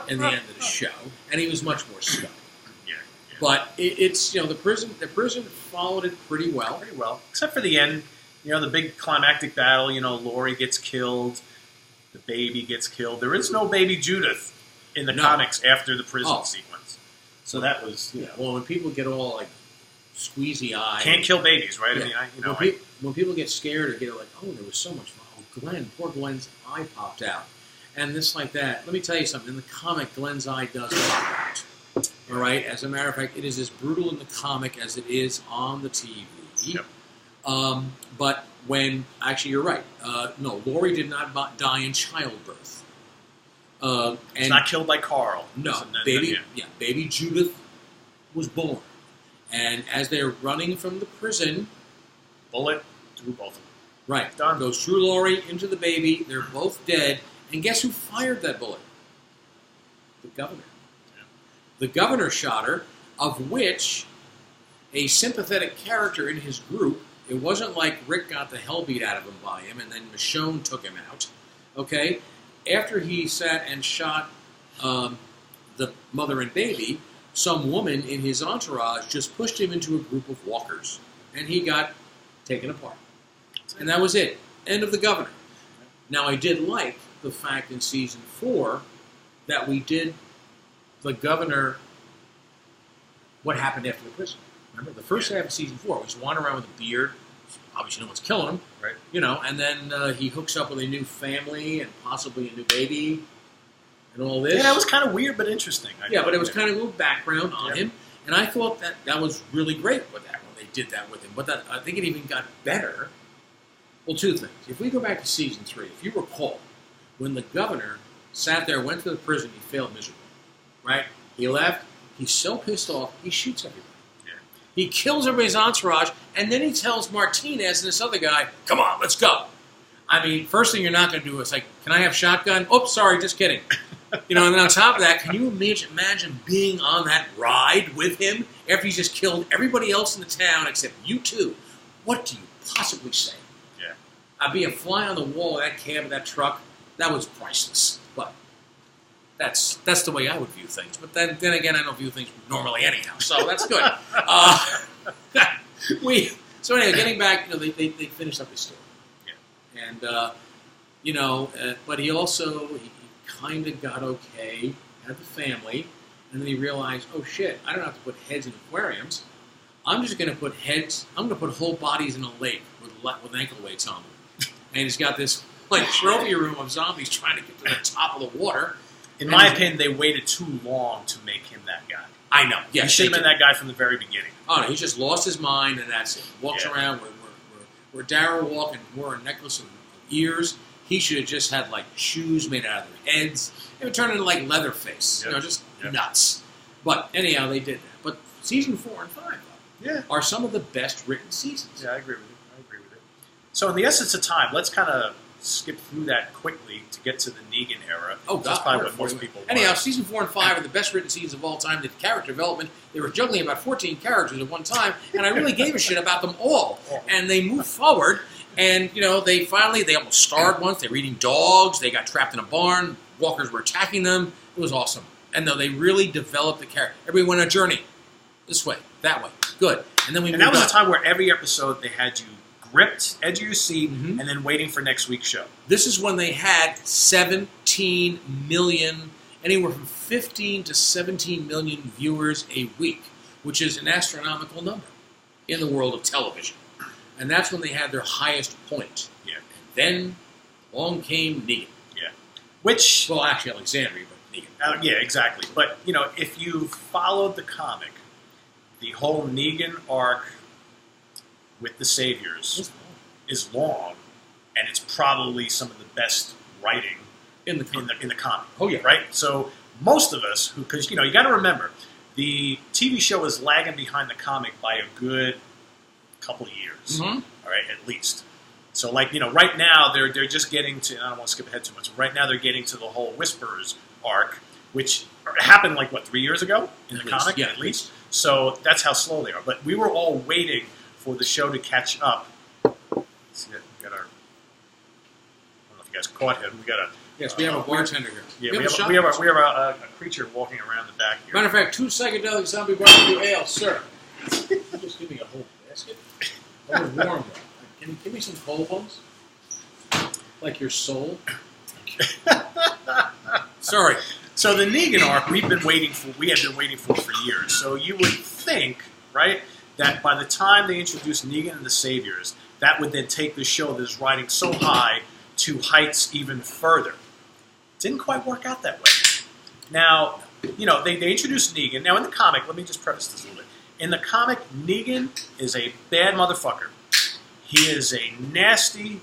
in the end of the show. And he was much more scummy. Yeah. But it's, the prison followed it pretty well. Pretty well. Except for the end, the big climactic battle, Laurie gets killed, the baby gets killed. There is no baby Judith in the comics after the prison sequence. So that was, Well, when people get all, like, squeezy eye. Can't kill babies, right? Yeah. I mean, when people get scared or get like, oh, there was so much fun. Oh, poor Glenn's eye popped out. And this like that. Let me tell you something. In the comic, Glenn's eye does pop out. All right? As a matter of fact, it is as brutal in the comic as it is on the TV. Yep. But when, actually, you're right. No, Laurie did not die in childbirth. She's not killed by Carl. No, baby Judith was born. And as they're running from the prison, bullet through both of them. Right. Done. Goes through Laurie into the baby. They're both dead. And guess who fired that bullet? The governor. Yeah. The governor shot her, of which a sympathetic character in his group, it wasn't like Rick got the hell beat out of him by him and then Michonne took him out. Okay? After he sat and shot the mother and baby, some woman in his entourage just pushed him into a group of walkers, and he got taken apart. And that was it. End of the governor. Now, I did like the fact in Season 4 that we did the governor, what happened after the prison. Remember, the first half of Season 4, he's wandering around with a beard. Obviously, no one's killing him. Right. And then he hooks up with a new family and possibly a new baby. And all this. Yeah, that was kind of weird but interesting. But it was kind of a little background on him. And I thought that was really great with that when they did that with him. But I think it even got better. Well, two things. If we go back to Season 3, if you recall, when the governor sat there, went to the prison, he failed miserably. Right? He left, he's so pissed off, he shoots everybody. Yeah. He kills everybody's entourage, and then he tells Martinez and this other guy, come on, let's go. I mean, first thing you're not going to do is like, can I have shotgun? Oops, sorry, just kidding. You know, and then on top of that, can you imagine being on that ride with him after he's just killed everybody else in the town except you two? What do you possibly say? Yeah. I'd be a fly on the wall of that cab of that truck. That was priceless. But that's the way I would view things. But then again, I don't view things normally anyhow, so that's good. So anyway, getting back, you know, they finished up his story. Yeah. And, you know, but he also... He kind of got okay, had the family, and then he realized, oh shit, I don't have to put heads in aquariums. I'm just going to put heads, I'm going to put whole bodies in a lake with ankle weights on them. And he's got this like trophy room of zombies trying to get to the top of the water. In my opinion, they waited too long to make him that guy. I know. Yeah, he should have been that guy from the very beginning. Oh no, he just lost his mind, and that's it. Walks around where Daryl walked and wore a necklace of ears. He should have just had, like, shoes made out of their heads. It would turn into, like, Leatherface. You know, just nuts. But, anyhow, they did that. But season 4 and 5, though, are some of the best written seasons. Yeah, I agree with you. So, in the essence of time, let's kind of skip through that quickly to get to the Negan era. Oh, that's probably what most people want. Anyhow, season 4 and 5 are the best written seasons of all time. The character development, they were juggling about 14 characters at one time, and I really gave a shit about them all. And they moved forward. And, you know, they almost starved once. They were eating dogs. They got trapped in a barn. Walkers were attacking them. It was awesome. And no, they really developed the character. Everyone went on a journey. This way, that way. Good. And then that was a time where every episode they had you gripped, edge of your seat, and then waiting for next week's show. This is when they had 17 million, anywhere from 15 to 17 million viewers a week, which is an astronomical number in the world of television. And that's when they had their highest point. Yeah. And then along came Negan. Yeah. Which... Well, actually Alexandria, but Negan. Yeah, exactly. But, you know, if you followed the comic, the whole Negan arc with the Saviors is long, and it's probably some of the best writing in the comic. Oh, yeah. Right? So most of us, because, you know, you got to remember, the TV show is lagging behind the comic by a good... couple of years, all right, at least. So, like, you know, right now they're just getting to. I don't want to skip ahead too much. Right now they're getting to the whole Whisperers arc, which happened like 3 years ago in the comic, at least. So that's how slow they are. But we were all waiting for the show to catch up. See, we got our. I don't know if you guys caught him. We got a. Yes, we have a bartender here. Yeah, we have a creature walking around the back here. Matter of fact, 2 psychedelic zombie barbecue ale, sir. Just give me a whole basket. That was warm, though. Can you give me some cold ones? Like your soul? Sorry. So the Negan arc, we had been waiting for years. So you would think, right, that by the time they introduced Negan and the Saviors, that would then take the show that is riding so high to heights even further. Didn't quite work out that way. Now, you know, they introduced Negan. Now, in the comic, let me just preface this a little bit. In the comic, Negan is a bad motherfucker. He is a nasty...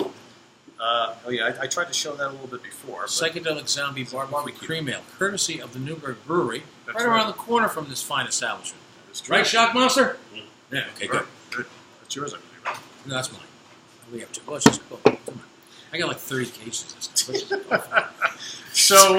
I tried to show that a little bit before. Psychedelic zombie barbecue cream ale, courtesy of the Newburgh Brewery, right around the corner from this fine establishment. Right, Shock Monster? Yeah, okay, good. That's yours, I believe, right? No, that's mine. We have to. Let's just go. Come on. I got like 30 cases of stuff. Let's just go. So,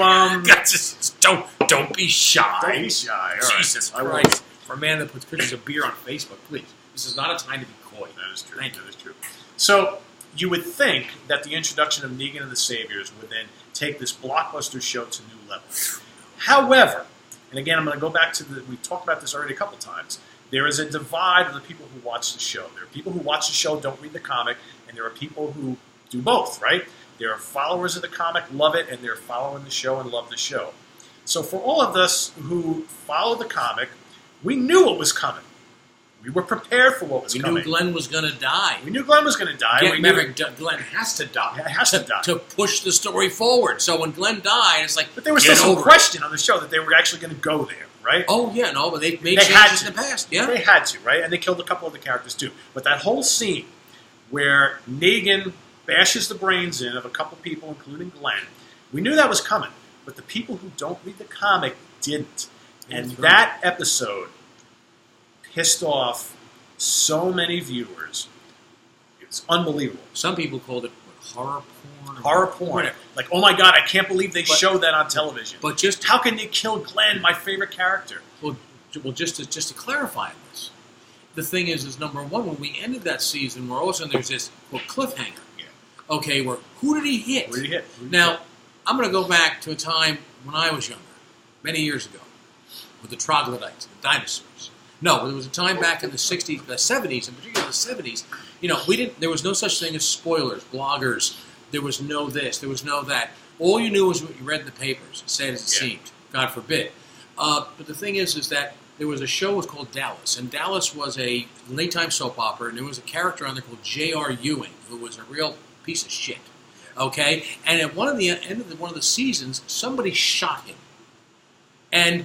don't be shy. Don't be shy. All Jesus Christ. For a man that puts pictures of beer on Facebook, please. This is not a time to be coy. That is true. That is true. So, you would think that the introduction of Negan and the Saviors would then take this blockbuster show to new levels. However, and again, I'm going to go back to we've talked about this already a couple times, there is a divide of the people who watch the show. There are people who watch the show, don't read the comic, and there are people who do both, right? There are followers of the comic, love it, and they're following the show and love the show. So for all of us who follow the comic, we knew what was coming. We were prepared for what was coming. We knew Glenn was going to die. Glenn has to die. It has to die. To push the story forward. So when Glenn died, it's like, but there was still some question on the show that they were actually going to go there, right? Oh, yeah, no, but they made changes in the past. Yeah, they had to, right? And they killed a couple of the characters, too. But that whole scene where Negan bashes the brains in of a couple people, including Glenn, we knew that was coming. but the people who don't read the comic didn't. And that episode pissed off so many viewers. It's unbelievable. Some people called it horror porn. Horror porn. Like, oh my God, I can't believe they show that on television. But just how can they kill Glenn, my favorite character? Well, just to clarify this, the thing is number one, when we ended that season, where all of a sudden there's this cliffhanger. Yeah. Okay, where who did he hit? Who did he hit? Now, I'm going to go back to a time when I was younger, many years ago, with the troglodytes, the dinosaurs. No, there was a time back in the 60s, the 70s, in particular the 70s, there was no such thing as spoilers, bloggers. There was no this, there was no that. All you knew was what you read in the papers, sad as it seemed, God forbid. But the thing is that there was a show called Dallas, and Dallas was a nighttime soap opera, and there was a character on there called J.R. Ewing, who was a real piece of shit. Okay? And at one of the end of one of the seasons, somebody shot him. And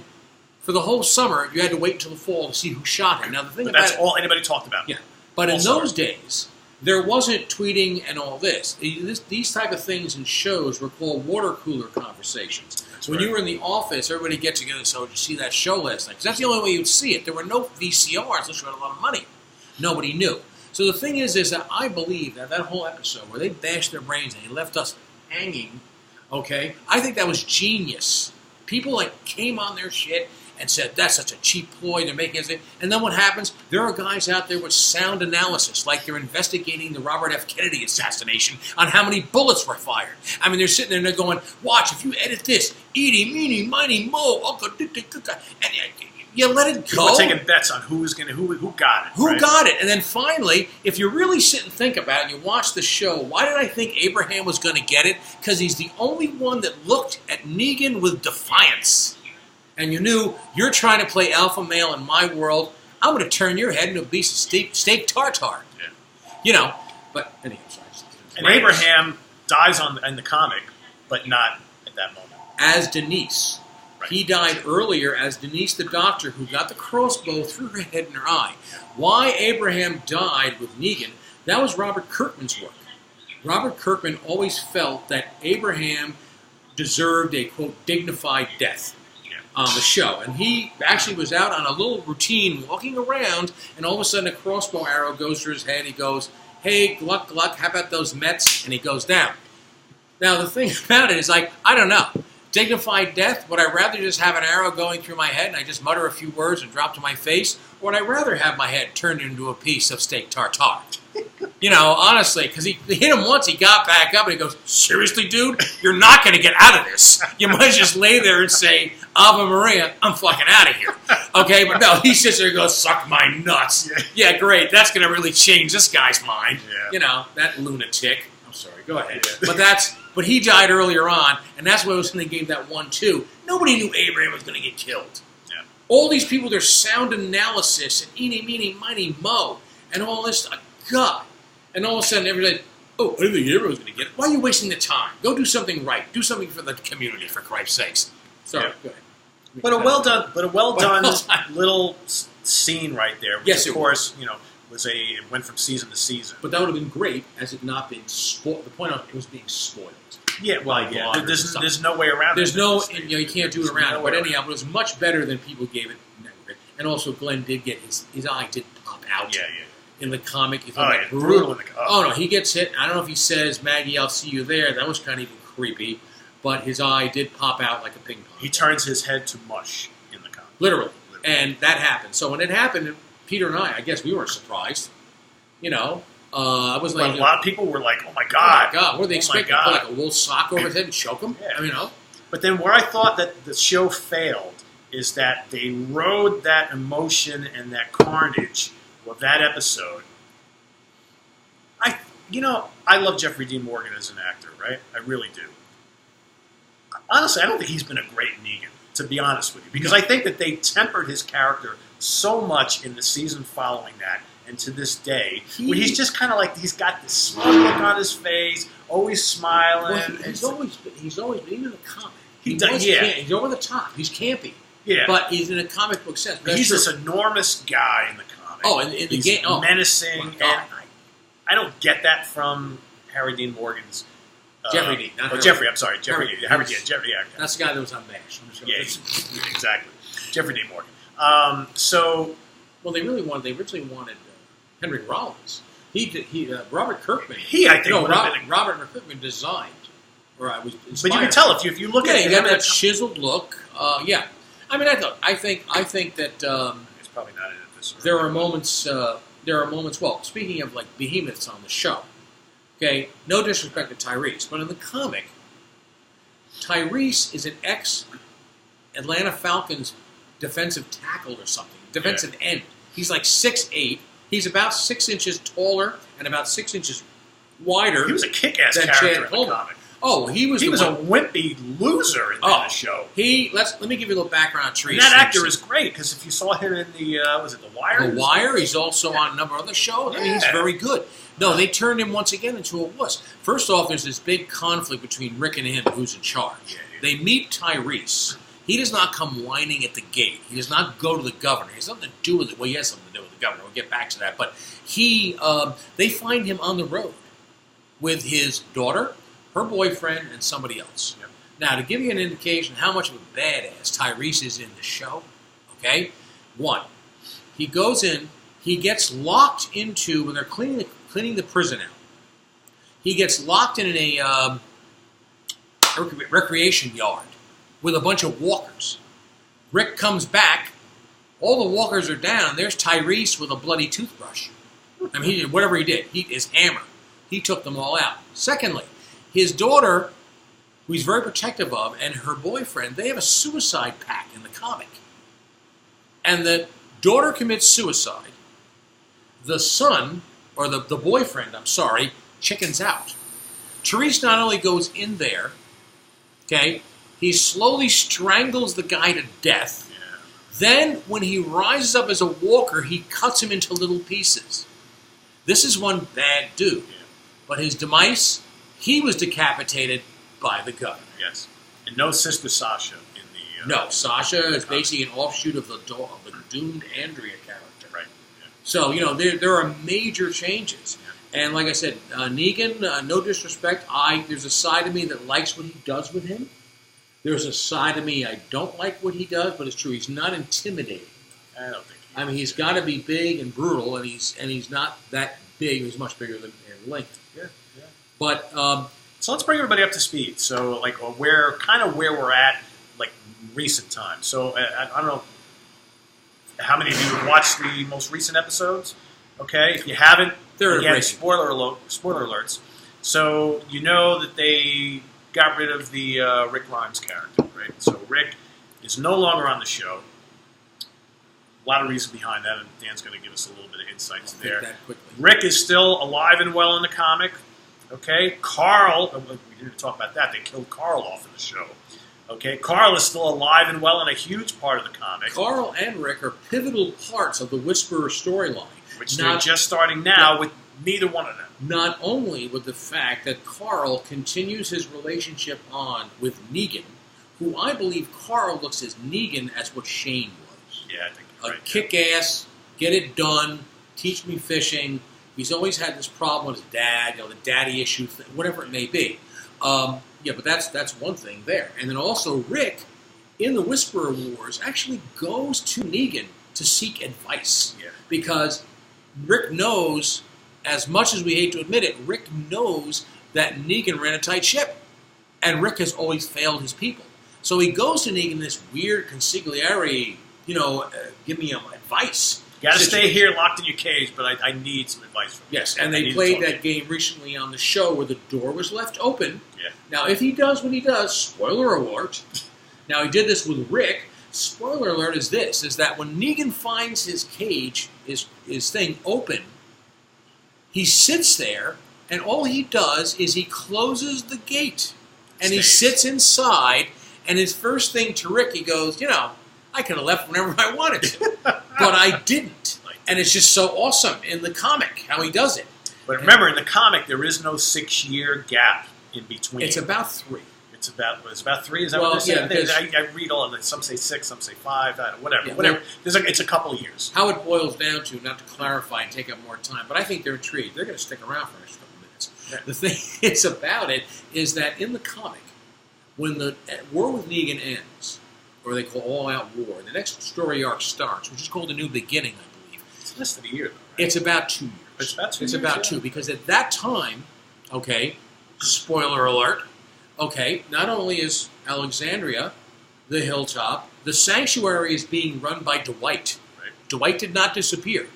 for the whole summer, you had to wait until the fall to see who shot him. Now, the thing but that's all anybody talked about. Yeah. But in those days, there wasn't tweeting and all this. These type of things in shows were called water cooler conversations. When you were in the office, everybody get together, so did you see that show last night? Because that's the only way you'd see it. There were no VCRs unless you had a lot of money. Nobody knew. So the thing is that I believe that whole episode where they bashed their brains and they left us hanging, okay, I think that was genius. People came on their shit and said, that's such a cheap ploy, they're making it. And then what happens? There are guys out there with sound analysis, like they're investigating the Robert F. Kennedy assassination on how many bullets were fired. I mean, they're sitting there and they're going, watch, if you edit this, eeny, meeny, miny, mo, and you let it go. We're taking bets on who got it. Who got it? And then finally, if you really sit and think about it, and you watch the show, why did I think Abraham was going to get it? Because he's the only one that looked at Negan with defiance. And you knew, you're trying to play alpha male in my world, I'm going to turn your head into a piece of steak tartare. Yeah. But anyhow, sorry. And Abraham dies in the comic, but not at that moment. As Denise. Right. He died earlier as Denise the doctor who got the crossbow through her head and her eye. Why Abraham died with Negan, that was Robert Kirkman's work. Robert Kirkman always felt that Abraham deserved a, quote, dignified death on the show. And he actually was out on a little routine walking around, and all of a sudden a crossbow arrow goes through his head. He goes, hey, Gluck, Gluck, how about those Mets? And he goes down. Now, the thing about it is, I don't know. Dignified death, would I rather just have an arrow going through my head and I just mutter a few words and drop to my face? Or would I rather have my head turned into a piece of steak tartare? Honestly, because he hit him once, he got back up and he goes, seriously, dude? You're not going to get out of this. You might just lay there and say, Ave Maria, I'm fucking out of here. Okay, but no, he sits there and goes, suck my nuts. Yeah, great. That's going to really change this guy's mind. Yeah. That lunatic. I'm sorry, go ahead. Yeah. But he died earlier on, and that's why I was when they gave that 1-2. Nobody knew Abraham was going to get killed. Yeah. All these people, their sound analysis and eeny, meeny, miny, mo, and all this stuff. God. And all of a sudden, everybody's like, oh, I didn't think Abraham was going to get it. Why are you wasting the time? Go do something right. Do something for the community, for Christ's sakes. Sorry, go ahead. But a well done little scene right there. Which yes, of course, it went from season to season. But that would have been great as it not been spoiled. The point of it was being spoiled. Yeah, well, there's no way around it. There's you can't do it around it. But anyhow, it was much better than people gave it. And also, Glenn did get his eye did pop out. Yeah. In the comic, you thought brutal. Oh no, he gets hit. I don't know if he says, "Maggie, I'll see you there." That was kind of even creepy. But his eye did pop out like a ping pong. He turns his head to mush in the comic. Literally. And that happened. So when it happened, Peter and I guess we weren't surprised. I was like, a lot of people were like, "Oh my god!" Oh my god! What are they expecting? Put like a wool sock over his head and choke him? Yeah. But then where I thought that the show failed is that they rode that emotion and that carnage of that episode. I love Jeffrey Dean Morgan as an actor, right? I really do. Honestly, I don't think he's been a great Negan, to be honest with you, because I think that they tempered his character so much in the season following that, and to this day, where he's just kind of like, he's got this smug look on his face, always smiling. Well, he's always been in the comic. He's over the top. He's campy. Yeah. But he's in a comic book sense. He's this enormous guy in the comic. Oh, in the game. Menacing. And I don't get that from Harry Dean Morgan's Jeffrey Dean. Not Jeffrey. I'm sorry, Jeffrey. Jeffrey. Yeah. That's the guy that was on MASH. Yeah, exactly. Jeffrey Dean Morgan. Well, they originally wanted Henry Rollins. Robert Kirkman. Robert Kirkman designed, or I was inspired. But you can tell if you look at it. Yeah, you got that chiseled look. Yeah. I mean, I think that it's probably not in this. There are moments. Well, speaking of like behemoths on the show, okay. No disrespect to Tyrese, but in the comic, Tyrese is an ex-Atlanta Falcons defensive tackle or something, defensive end. He's like 6'8". He's about 6 inches taller and about 6 inches wider. He was a kick-ass character in the comic. Oh, he was a wimpy loser in the show. Let me give you a little background on Tyrese. And that actor is great because if you saw him in the was it The Wire? The Wire. He's also on a number of other shows. I mean, he's very good. No, they turned him once again into a wuss. First off, there's this big conflict between Rick and him, who's in charge. They meet Tyrese. He does not come whining at the gate. He does not go to the governor. He has nothing to do with it. Well, he has something to do with the governor. We'll get back to that. But they find him on the road with his daughter, her boyfriend, and somebody else. Yep. Now, to give you an indication how much of a badass Tyrese is in the show, okay? One, he goes in, he gets locked into, when they're cleaning the prison out, he gets locked in a recreation yard with a bunch of walkers. Rick comes back, all the walkers are down, there's Tyrese with a bloody toothbrush. I mean, he did whatever he did. His hammer. He took them all out. Secondly, his daughter, who he's very protective of, and her boyfriend, they have a suicide pact in the comic. And the daughter commits suicide. The son, or the boyfriend, chickens out. Tyrese not only goes in there, okay, he slowly strangles the guy to death. Yeah. Then, when he rises up as a walker, he cuts him into little pieces. This is one bad dude. Yeah. But his demise, he was decapitated by the governor. Yes. And no Sister Sasha in the... no, Sasha is basically an offshoot of the doomed Andrea character. Right. Yeah. So, there are major changes. Yeah. And like I said, Negan, no disrespect, there's a side of me that likes what he does with him. There's a side of me I don't like what he does, but it's true. He's not intimidating. I don't think I mean, he's got to be big and brutal, and he's not that big. He's much bigger than Lincoln. Yeah. But so let's bring everybody up to speed. So, like, where we're at, like, recent times. So, I don't know how many of you have watched the most recent episodes. Okay, if you haven't, again, spoiler alerts. So you know that they got rid of the Rick Grimes character, right? So Rick is no longer on the show. A lot of reasons behind that, and Dan's going to give us a little bit of insights there. Rick is still alive and well in the comic. Okay, Carl, we didn't talk about that. They killed Carl off in the show. Okay, Carl is still alive and well and a huge part of the comic. Carl and Rick are pivotal parts of the Whisperer storyline. Which they're just starting now with neither one of them. Not only with the fact that Carl continues his relationship on with Negan, who I believe Carl looks as Negan as what Shane was. Yeah, I think you're right. Kick-ass, get it done, teach me fishing. He's always had this problem with his dad, the daddy issue, whatever it may be. But that's one thing there. And then also Rick, in the Whisperer Wars, actually goes to Negan to seek advice. Yeah. Because Rick knows, as much as we hate to admit it, Rick knows that Negan ran a tight ship. And Rick has always failed his people. So he goes to Negan in this weird consigliere, give me advice. You got to stay here locked in your cage, but I need some advice from you. Yes, and they played that game recently on the show where the door was left open. Yeah. Now, if he does what he does, spoiler alert. Now, he did this with Rick. Spoiler alert is that when Negan finds his cage, his thing open, he sits there, and all he does is he closes the gate. And he sits inside, and his first thing to Rick, he goes, I could have left whenever I wanted to, but I didn't. And it's just so awesome in the comic how he does it. But remember, in the comic, there is no 6-year gap in between. It's about 3. It's about 3. Is that what they're saying? I read all of it. Some say 6, some say 5. Whatever. Yeah, whatever. It's a couple of years. How it boils down to, not to clarify and take up more time, but I think they're intrigued. They're going to stick around for an extra couple minutes. happens. Yeah. The thing is about it is that in the comic, when the War with Negan ends, or they call All Out War, the next story arc starts, which is called A New Beginning, I believe. It's less than a year, though, right? It's about 2 years. It's about 2 years, about two, because at that time, okay, spoiler alert, okay, not only is Alexandria the hilltop, the sanctuary is being run by Dwight. Right. Dwight did not disappear.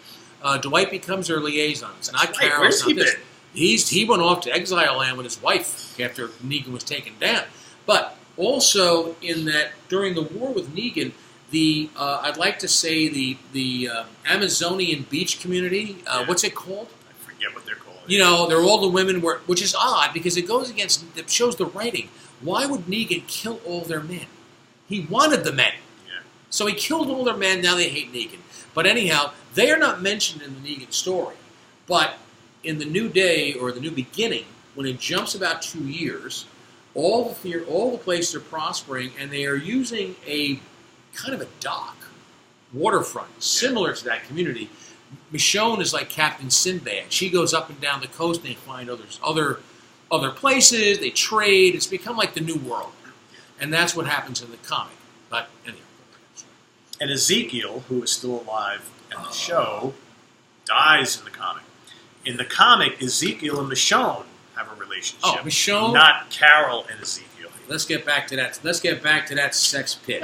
Dwight becomes their liaison. It's not Carol. Where's he been? He went off to exile land with his wife after Negan was taken down. But also in that during the war with Negan, I'd like to say the Amazonian beach community. What's it called? I forget what they're called. You know, they're all the women were, which is odd because it goes against. It shows the writing. Why would Negan kill all their men? He wanted the men. Yeah. So he killed all their men. Now they hate Negan. But anyhow, they are not mentioned in the Negan story. But in the New Day or the New Beginning, when it jumps about 2 years, all the places are prospering, and they are using a kind of a dock, waterfront, similar to that community. Michonne is like Captain Sinbad. She goes up and down the coast, and they find other places. They trade. It's become like the New World, and that's what happens in the comic. But anyway. And Ezekiel, who is still alive in the show, dies in the comic. In the comic, Ezekiel and Michonne have a relationship. Oh, Michonne, not Carol and Ezekiel. Let's get back to that. Let's get back to that sex pit.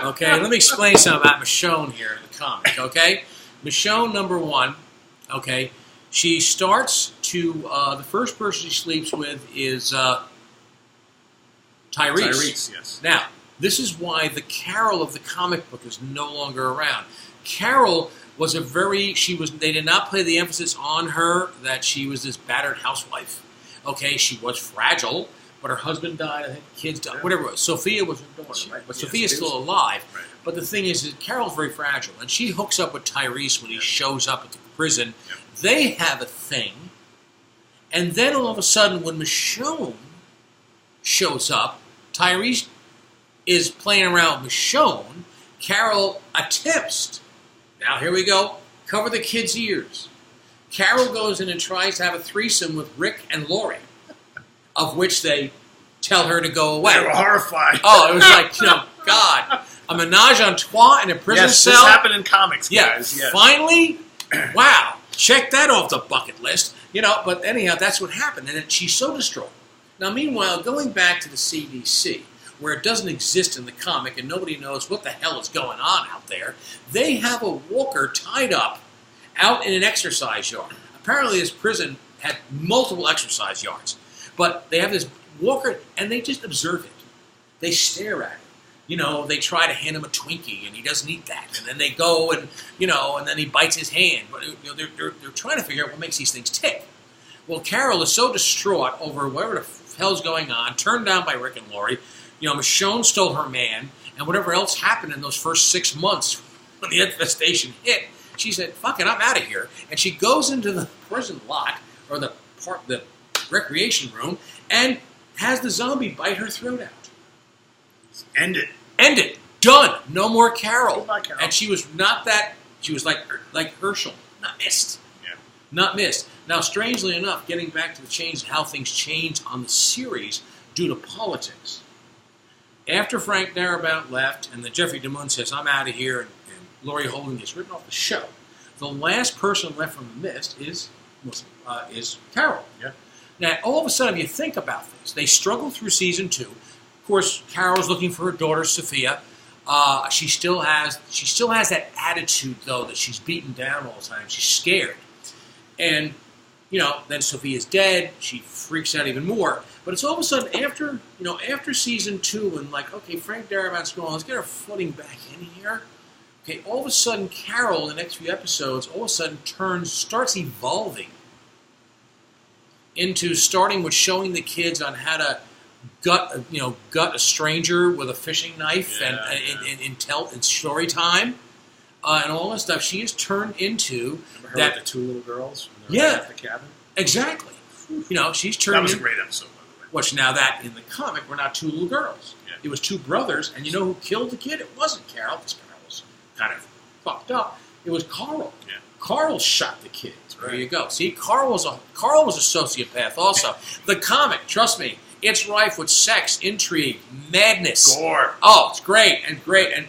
Okay, let me explain something about Michonne here in the comic. Okay, Michonne, number one. Okay, she starts to the first person she sleeps with is Tyrese. Tyrese, yes. Now, this is why the Carol of the comic book is no longer around. Carol was they did not play the emphasis on her that she was this battered housewife. Okay, she was fragile, but her husband died, I think kids died, whatever it was. Sophia was her daughter, right? But Sophia's still alive. Right. But the thing is that Carol's very fragile, and she hooks up with Tyrese when he shows up at the prison. Yep. They have a thing, and then all of a sudden, when Michonne shows up, Tyrese is playing around with Michonne. Carol attempts, now here we go, cover the kid's ears. Carol goes in and tries to have a threesome with Rick and Lori, of which they tell her to go away. They were horrified. Oh, it was like, God, a menage a trois in a prison cell. Yes, this happened in comics, guys. Yeah, finally, wow, check that off the bucket list. But anyhow, that's what happened, and she's so distraught. Now, meanwhile, going back to the CDC, where it doesn't exist in the comic and nobody knows what the hell is going on out there, they have a walker tied up out in an exercise yard. Apparently this prison had multiple exercise yards. But they have this walker, and they just observe it. They stare at it. They try to hand him a Twinkie, and he doesn't eat that. And then they go and then he bites his hand. But they're trying to figure out what makes these things tick. Well, Carol is so distraught over whatever the hell's going on, turned down by Rick and Lori. Michonne stole her man, and whatever else happened in those first 6 months when the infestation hit, she said, fuck it, I'm out of here. And she goes into the prison lot, or the recreation room, and has the zombie bite her throat out. End it. End it. Done. No more Carol. Goodbye, Carol. And she was not that, she was like Herschel. Not missed. Yeah. Not missed. Now, strangely enough, getting back to the change, how things changed on the series due to politics. After Frank Darabont left, and then Jeffrey DeMunn says, I'm out of here, and Laurie Holden gets written off the show, the last person left from the Mist is Carol. Yeah. Now, all of a sudden, you think about this. They struggle through season 2. Of course, Carol's looking for her daughter, Sophia. She still has that attitude, though, that she's beaten down all the time. She's scared. And, then Sophia's dead. She freaks out even more. But it's all of a sudden after season 2 and okay, Frank Darabont's gone, let's get our footing back in here. Okay, all of a sudden Carol in the next few episodes all of a sudden starts evolving into starting with showing the kids on how to gut a stranger with a fishing knife in story time. And all that stuff. She has turned into Remember her with the 2 little girls when they were at the cabin? Exactly. She's turned. That was a great episode, by the way. Which now that in the comic were not 2 little girls. Yeah. It was 2 brothers, and you know who killed the kid? It wasn't Carol, because Carol was kind of fucked up. It was Carl. Yeah. Carl shot the kids. Right. There you go. See, Carl was a sociopath also. The comic, trust me, it's rife with sex, intrigue, madness. Gore. Oh, it's great, and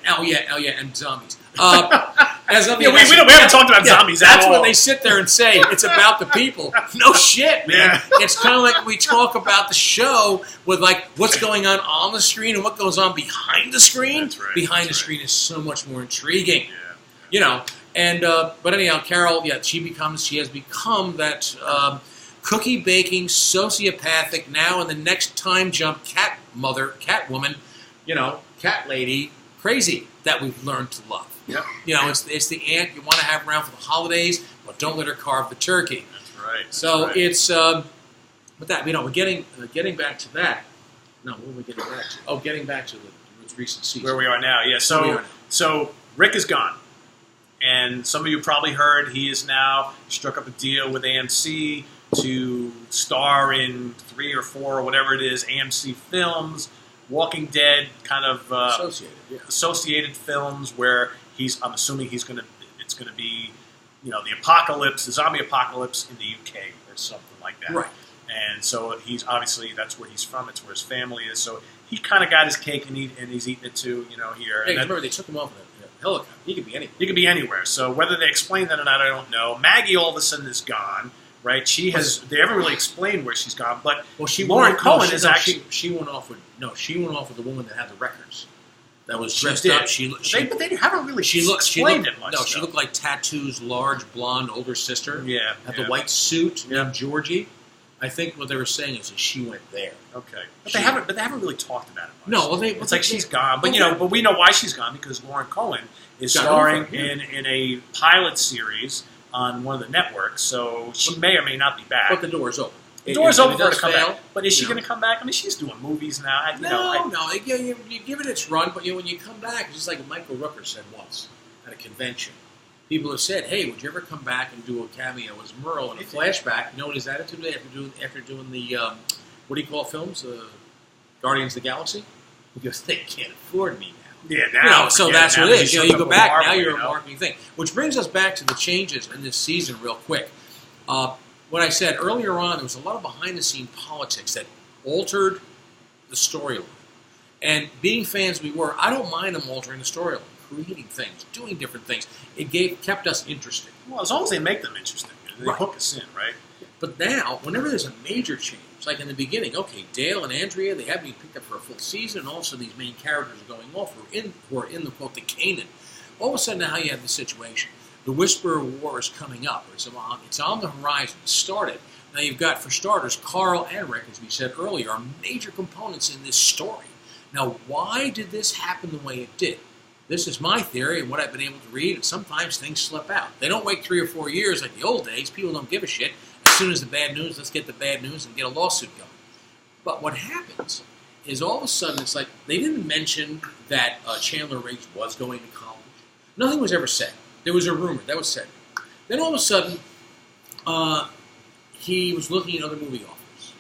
oh yeah, and zombies. We haven't talked about zombies at all. That's when they sit there and say it's about the people. No shit, man. Yeah. It's kind of like we talk about the show with like what's going on the screen and what goes on behind the screen. That's right. Behind the screen is so much more intriguing. Yeah. You know. And but anyhow, Carol, she has become that cookie baking sociopathic. Now in the next time jump, Catwoman, cat lady, crazy that we've learned to love. Yep. It's the aunt you want to have around for the holidays, but don't let her carve the turkey. That's right. So it's with that, we're getting back to that. No, what are we getting back to? Oh, getting back to the recent season. Where we are now, yeah. So Rick is gone. And some of you probably heard he is now struck up a deal with AMC to star in 3 or 4 or whatever it is, AMC films, Walking Dead kind of associated films where I'm assuming it's going to be, the apocalypse, the zombie apocalypse in the UK or something like that. Right. And so he's obviously, that's where he's from, it's where his family is. So he kind of got his cake and he's eating it too, here. Hey, remember they took him off the helicopter. He could be anywhere. He could be anywhere. So whether they explain that or not, I don't know. Maggie all of a sudden is gone, right? They haven't really explained where she's gone, but Lauren Cohen is actually... She went off with the woman that had the records. That was dressed up. But they haven't really explained it much. No, she looked like Tattoo's large, blonde, older sister. Yeah. Had the white suit, named Georgie. I think what they were saying is that she went there. Okay, but they haven't really talked about it much. No, well, it's like she's gone, but we know why she's gone because Lauren Cohen is starring in a pilot series on one of the networks, so she may or may not be back. But the door is open. The door is open for her to come back. But is she going to come back? I mean, she's doing movies now. No. You give it its run, but when you come back, it's just like Michael Rooker said once at a convention. People have said, "Hey, would you ever come back and do a cameo as Merle in a flashback?" You know what his attitude after doing the what do you call films? Guardians of the Galaxy? Because they can't afford me now. Yeah, now. So that's what it is. You go back now. You're a marketing thing, which brings us back to the changes in this season, real quick. What I said earlier on, there was a lot of behind-the-scene politics that altered the storyline. And being fans we were, I don't mind them altering the storyline. Creating things, doing different things. It kept us interested. Well, as long as they make them interesting. They hook us in, right? But now, whenever there's a major change, like in the beginning, okay, Dale and Andrea, they haven't been picked up for a full season, and also these main characters are going off who are in the, quote, the Canaan. All of a sudden now you have the situation. The Whisperer War is coming up. It's on the horizon. It started. Now you've got, for starters, Carl and Rick, as we said earlier, are major components in this story. Now, why did this happen the way it did? This is my theory and what I've been able to read, and sometimes things slip out. They don't wait 3 or 4 years like the old days. People don't give a shit. As soon as the bad news, let's get the bad news and get a lawsuit going. But what happens is all of a sudden it's like they didn't mention that Chandler Riggs was going to college. Nothing was ever said. There was a rumor. That was said. Then all of a sudden, he was looking at other movie offers.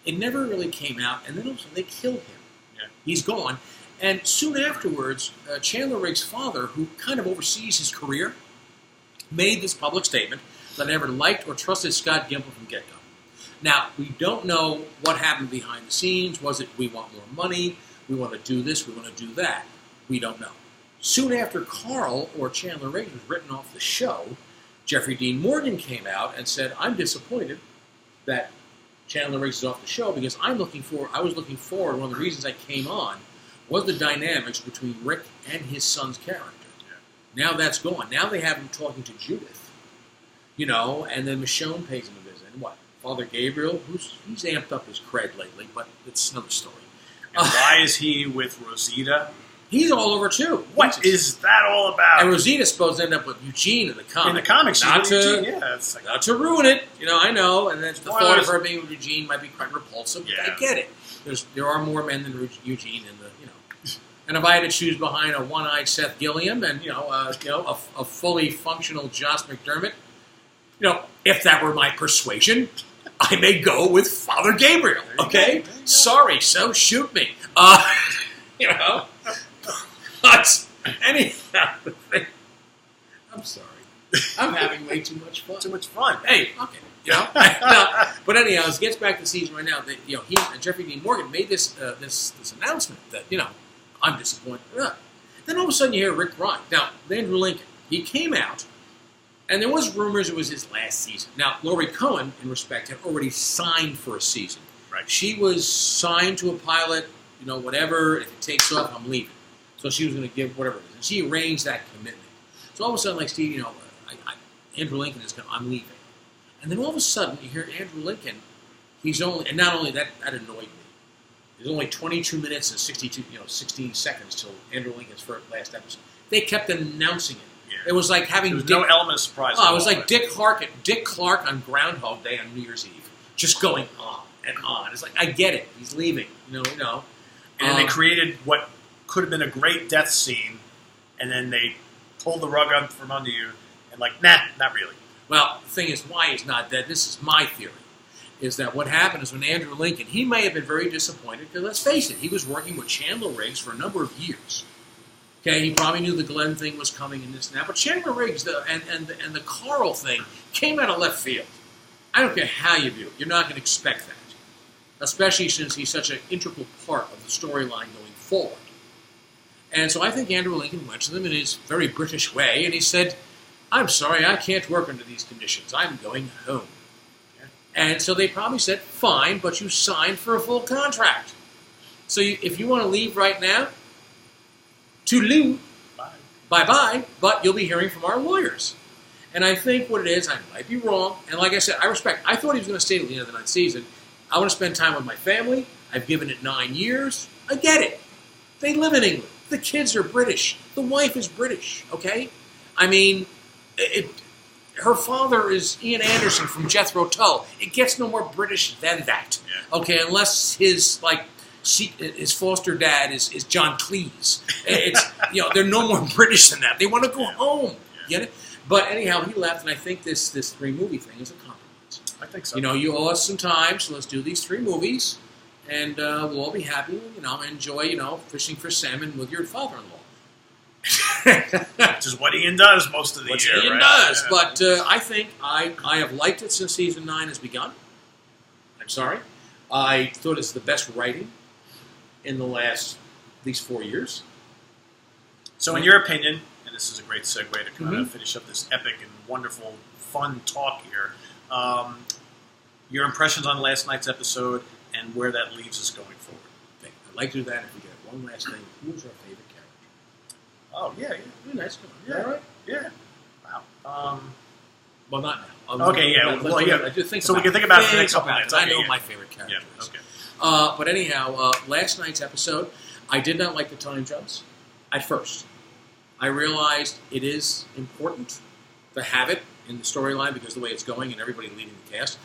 It never really came out, and then all of a sudden they killed him. Yeah. He's gone. And soon afterwards, Chandler Riggs' father, who kind of oversees his career, made this public statement that I never liked or trusted Scott Gimple from get-go. Now, we don't know what happened behind the scenes. Was it, we want more money, we want to do this, we want to do that? We don't know. Soon after Carl or Chandler Riggs was written off the show, Jeffrey Dean Morgan came out and said, I'm disappointed that Chandler Riggs is off the show because I was looking forward, one of the reasons I came on was the dynamics between Rick and his son's character. Yeah. Now that's gone. Now they have him talking to Judith, and then Michonne pays him a visit. And what? Father Gabriel, he's amped up his cred lately, but it's another story. And why is he with Rosita? He's all over too. What is that all about? And Rosita's supposed to end up with Eugene in the comic. In the comics, not to ruin it. I know. And then the thought of her being with Eugene might be quite repulsive. Yeah. I get it. There are more men than Eugene in the. And if I had to choose behind a one-eyed Seth Gilliam and a fully functional Joss McDermott, if that were my persuasion, I may go with Father Gabriel. Okay, sorry, so shoot me. But anyhow, I'm sorry. I'm having way too much fun. Too much fun. Hey, okay. No, but anyhow, as it gets back to the season right now, that he and Jeffrey Dean Morgan made this announcement that I'm disappointed. Then all of a sudden you hear Rick Grimes. Now Andrew Lincoln, he came out, and there was rumors it was his last season. Now Laurie Cohen, in respect, had already signed for a season. Right. She was signed to a pilot. Whatever. If it takes off, I'm leaving. So she was going to give whatever it is, and she arranged that commitment. So all of a sudden, like Steve, Andrew Lincoln is going. I'm leaving. And then all of a sudden, you hear Andrew Lincoln. And not only that annoyed me. There's only 22 minutes and 16 seconds till Andrew Lincoln's last episode. They kept announcing it. Yeah. It was like having no element of surprise. Oh, it was like Dick Clark on Groundhog Day on New Year's Eve, just going on and on. It's like, I get it. He's leaving. And they created what could have been a great death scene, and then they pulled the rug out from under you, and not really. Well, the thing is, why he's not dead, this is my theory, is that what happened is when Andrew Lincoln, he may have been very disappointed, because let's face it, he was working with Chandler Riggs for a number of years. Okay, he probably knew the Glenn thing was coming and this and that, but Chandler Riggs and the Carl thing came out of left field. I don't care how you view it, you're not going to expect that, especially since he's such an integral part of the storyline going forward. And so I think Andrew Lincoln went to them in his very British way, and he said, I'm sorry, I can't work under these conditions. I'm going home. Yeah. And so they probably said, fine, but you signed for a full contract. So if you want to leave right now, toodaloo, bye-bye, but you'll be hearing from our lawyers. And I think what it is, I might be wrong, and like I said, I thought he was going to stay to the end of the ninth season. I want to spend time with my family. I've given it 9 years. I get it. They live in England. The kids are British. The wife is British, okay? I mean, her father is Ian Anderson from Jethro Tull. It gets no more British than that, okay? Unless his foster dad is John Cleese. They're no more British than that. They want to go home, get it? But anyhow, he left, and I think this 3-movie thing is a compromise. I think so. You owe us some time, so let's do these 3 movies, and we'll all be happy, enjoy, fishing for salmon with your father-in-law. Which is what Ian does most of the year, Ian does, yeah. But I think I have liked it since season 9 has begun. I'm sorry. I thought it's the best writing in the last, at least 4 years. So in your opinion, and this is a great segue to kind of finish up this epic and wonderful, fun talk here, your impressions on last night's episode and where that leaves us going forward. Okay. I'd like to do that if we get one last thing. Who was our favorite character? Oh, yeah. Really nice. Yeah. All right? Yeah. Wow. Well, not now. Okay, yeah. Well, yeah. So we can think about it for the next couple minutes. I know my favorite character is. Okay. But anyhow, last night's episode, I did not like the time jumps at first. I realized it is important to have it in the storyline because of the way it's going and everybody leading the cast.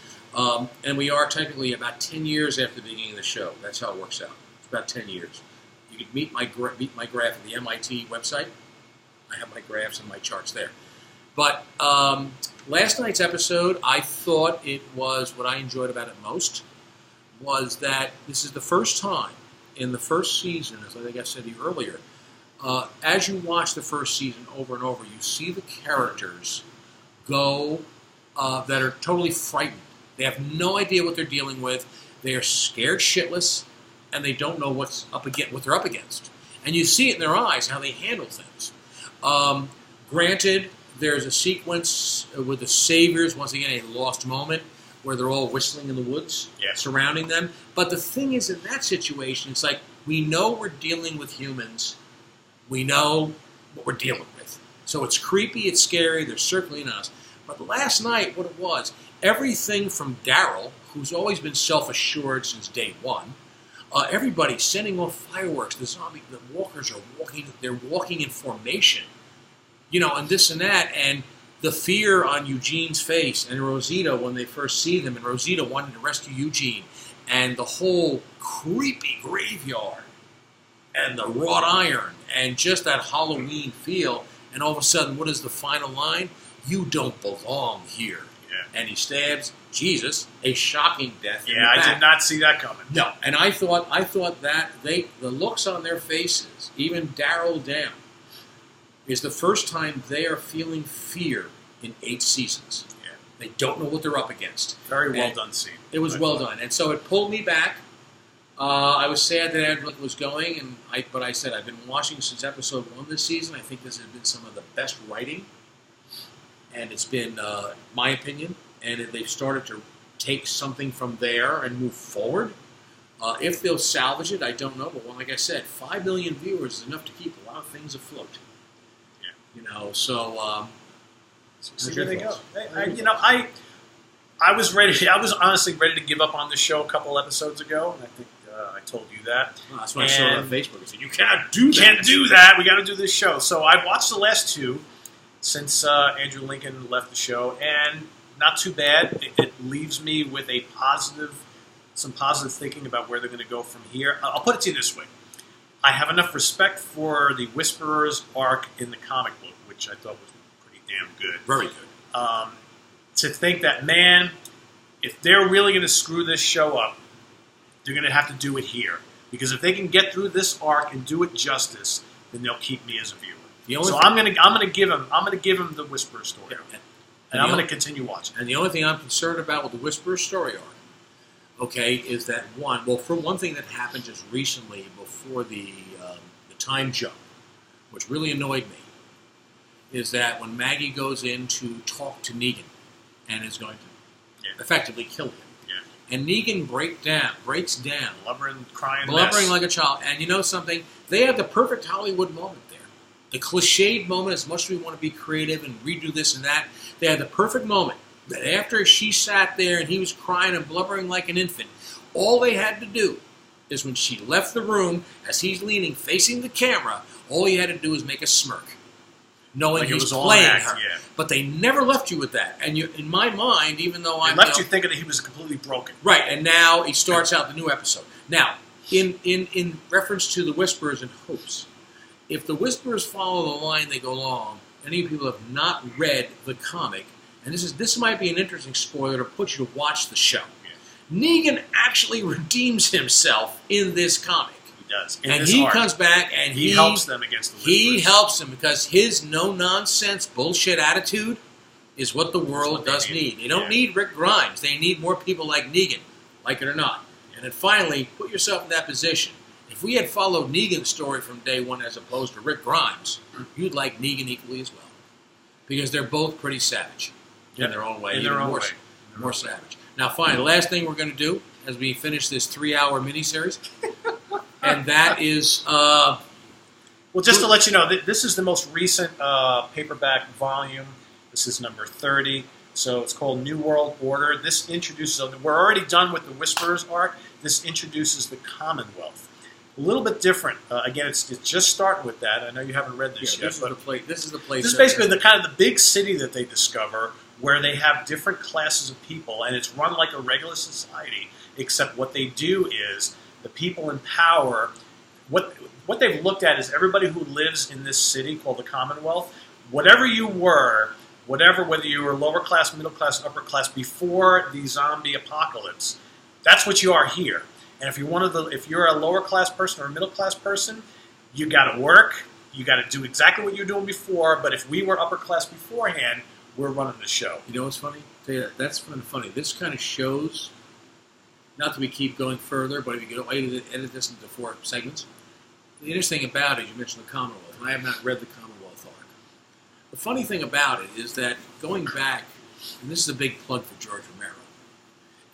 And we are technically about 10 years after the beginning of the show. That's how it works out. It's about 10 years. You can meet my graph at the MIT website. I have my graphs and my charts there. But last night's episode, I thought it was, what I enjoyed about it most, was that this is the first time in the first season, as I think I said to you earlier, as you watch the first season over and over, you see the characters go that are totally frightened. They have no idea what they're dealing with. They are scared shitless, and they don't know what they're up against. And you see it in their eyes, how they handle things. Granted, there's a sequence with the Saviors, once again, a lost moment, where they're all whistling in the woods, surrounding them. But the thing is, in that situation, it's like, we know we're dealing with humans. We know what we're dealing with. So it's creepy, it's scary, they're circling us. But last night, what it was, everything from Daryl, who's always been self-assured since day one, everybody sending off fireworks, the walkers are walking in formation, and this and that, and the fear on Eugene's face, and Rosita when they first see them, and Rosita wanting to rescue Eugene, and the whole creepy graveyard, and the wrought iron, and just that Halloween feel, and all of a sudden, what is the final line? You don't belong here. Yeah. And he stabs Jesus, a shocking death. Yeah, I did not see that coming. No, and I thought that the looks on their faces, even Daryl down, is the first time they are feeling fear in 8 seasons. Yeah. They don't know what they're up against. Very well done scene. It was well done, and so it pulled me back. I was sad that Angela was going, but I said I've been watching since episode 1 this season. I think this has been some of the best writing, and it's been my opinion. And they've started to take something from there and move forward. If they'll salvage it, I don't know. But like I said, 5 million viewers is enough to keep a lot of things afloat. Yeah. So there they go. I was ready. I was honestly ready to give up on the show a couple episodes ago, and I think I told you that. Well, that's when I saw it on Facebook. I said, "You cannot do that. Can't do that. We got to do this show." So I watched the last 2 since Andrew Lincoln left the show, and not too bad. It leaves me with some positive thinking about where they're going to go from here. I'll put it to you this way: I have enough respect for the Whisperer's arc in the comic book, which I thought was pretty damn good. Very good. To think that, man, if they're really going to screw this show up, they're going to have to do it here. Because if they can get through this arc and do it justice, then they'll keep me as a viewer. So I'm going to give him the Whisperer story, and I'm going to continue watching. And the only thing I'm concerned about with the Whisperer story arc, okay, is that for one thing that happened just recently before the time jump, which really annoyed me, is that when Maggie goes in to talk to Negan and is going to effectively kill him. Yeah. And Negan breaks down. Blubbering, crying like a child. And you know something? They had the perfect Hollywood moment there. The cliched moment, as much as we want to be creative and redo this and that, they had the perfect moment that after she sat there and he was crying and blubbering like an infant, all they had to do is when she left the room, as he's leaning, facing the camera, all he had to do was make a smirk, knowing like he's playing her. Yeah. But they never left you with that. And in my mind, even though I left you thinking that he was completely broken. Right, and now he starts out the new episode. Now, in reference to the Whisperers and Hopes, if the Whisperers follow the line they go along, any people have not read the comic, and this might be an interesting spoiler to put you to watch the show. Yeah. Negan actually redeems himself in this comic. He does. And he comes back and he helps them against the Whisperers. He helps them because his no-nonsense bullshit attitude is what the world does need. They don't need Rick Grimes. They need more people like Negan, like it or not. And then finally, put yourself in that position. If we had followed Negan's story from day one as opposed to Rick Grimes, you'd like Negan equally as well. Because they're both pretty savage in their own way. In their own way. More savage. Now, finally, the last thing we're going to do as we finish this 3-hour miniseries, and that is... well, just to let you know, this is the most recent paperback volume. This is number 30. So it's called New World Order. This introduces... We're already done with the Whisperers arc. This introduces the Commonwealth. A little bit different. Again, it's just starting with that. I know you haven't read this yet. This is the place. This is basically the kind of the big city that they discover, where they have different classes of people, and it's run like a regular society. Except what they do is the people in power. What they've looked at is everybody who lives in this city called the Commonwealth. Whatever you were, whether you were lower class, middle class, upper class before the zombie apocalypse, that's what you are here. And if you're a lower class person or a middle class person, you got to work. You got to do exactly what you were doing before. But if we were upper class beforehand, we're running the show. You know what's funny? That's funny. This kind of shows. Not that we keep going further, but if you could edit this into 4 segments. The interesting about it, you mentioned the Commonwealth, and I have not read the Commonwealth arc. The funny thing about it is that going back, and this is a big plug for George Romero,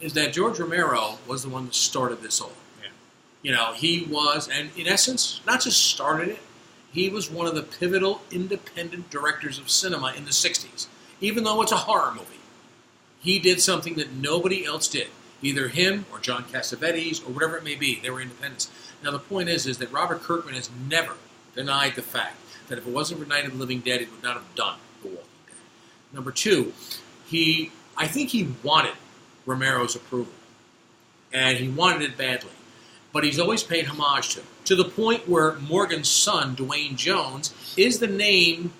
is that George Romero was the one that started this all. Yeah. You know, he was, and in essence, not just started it, he was one of the pivotal independent directors of cinema in the 60s. Even though it's a horror movie, he did something that nobody else did. Either him or John Cassavetes or whatever it may be. They were independents. Now, the point is that Robert Kirkman has never denied the fact that if it wasn't for Night of the Living Dead, he would not have done The Walking Dead. Number 2, I think he wanted Romero's approval. And he wanted it badly. But he's always paid homage to the point where Morgan's son, Dwayne Jones, is the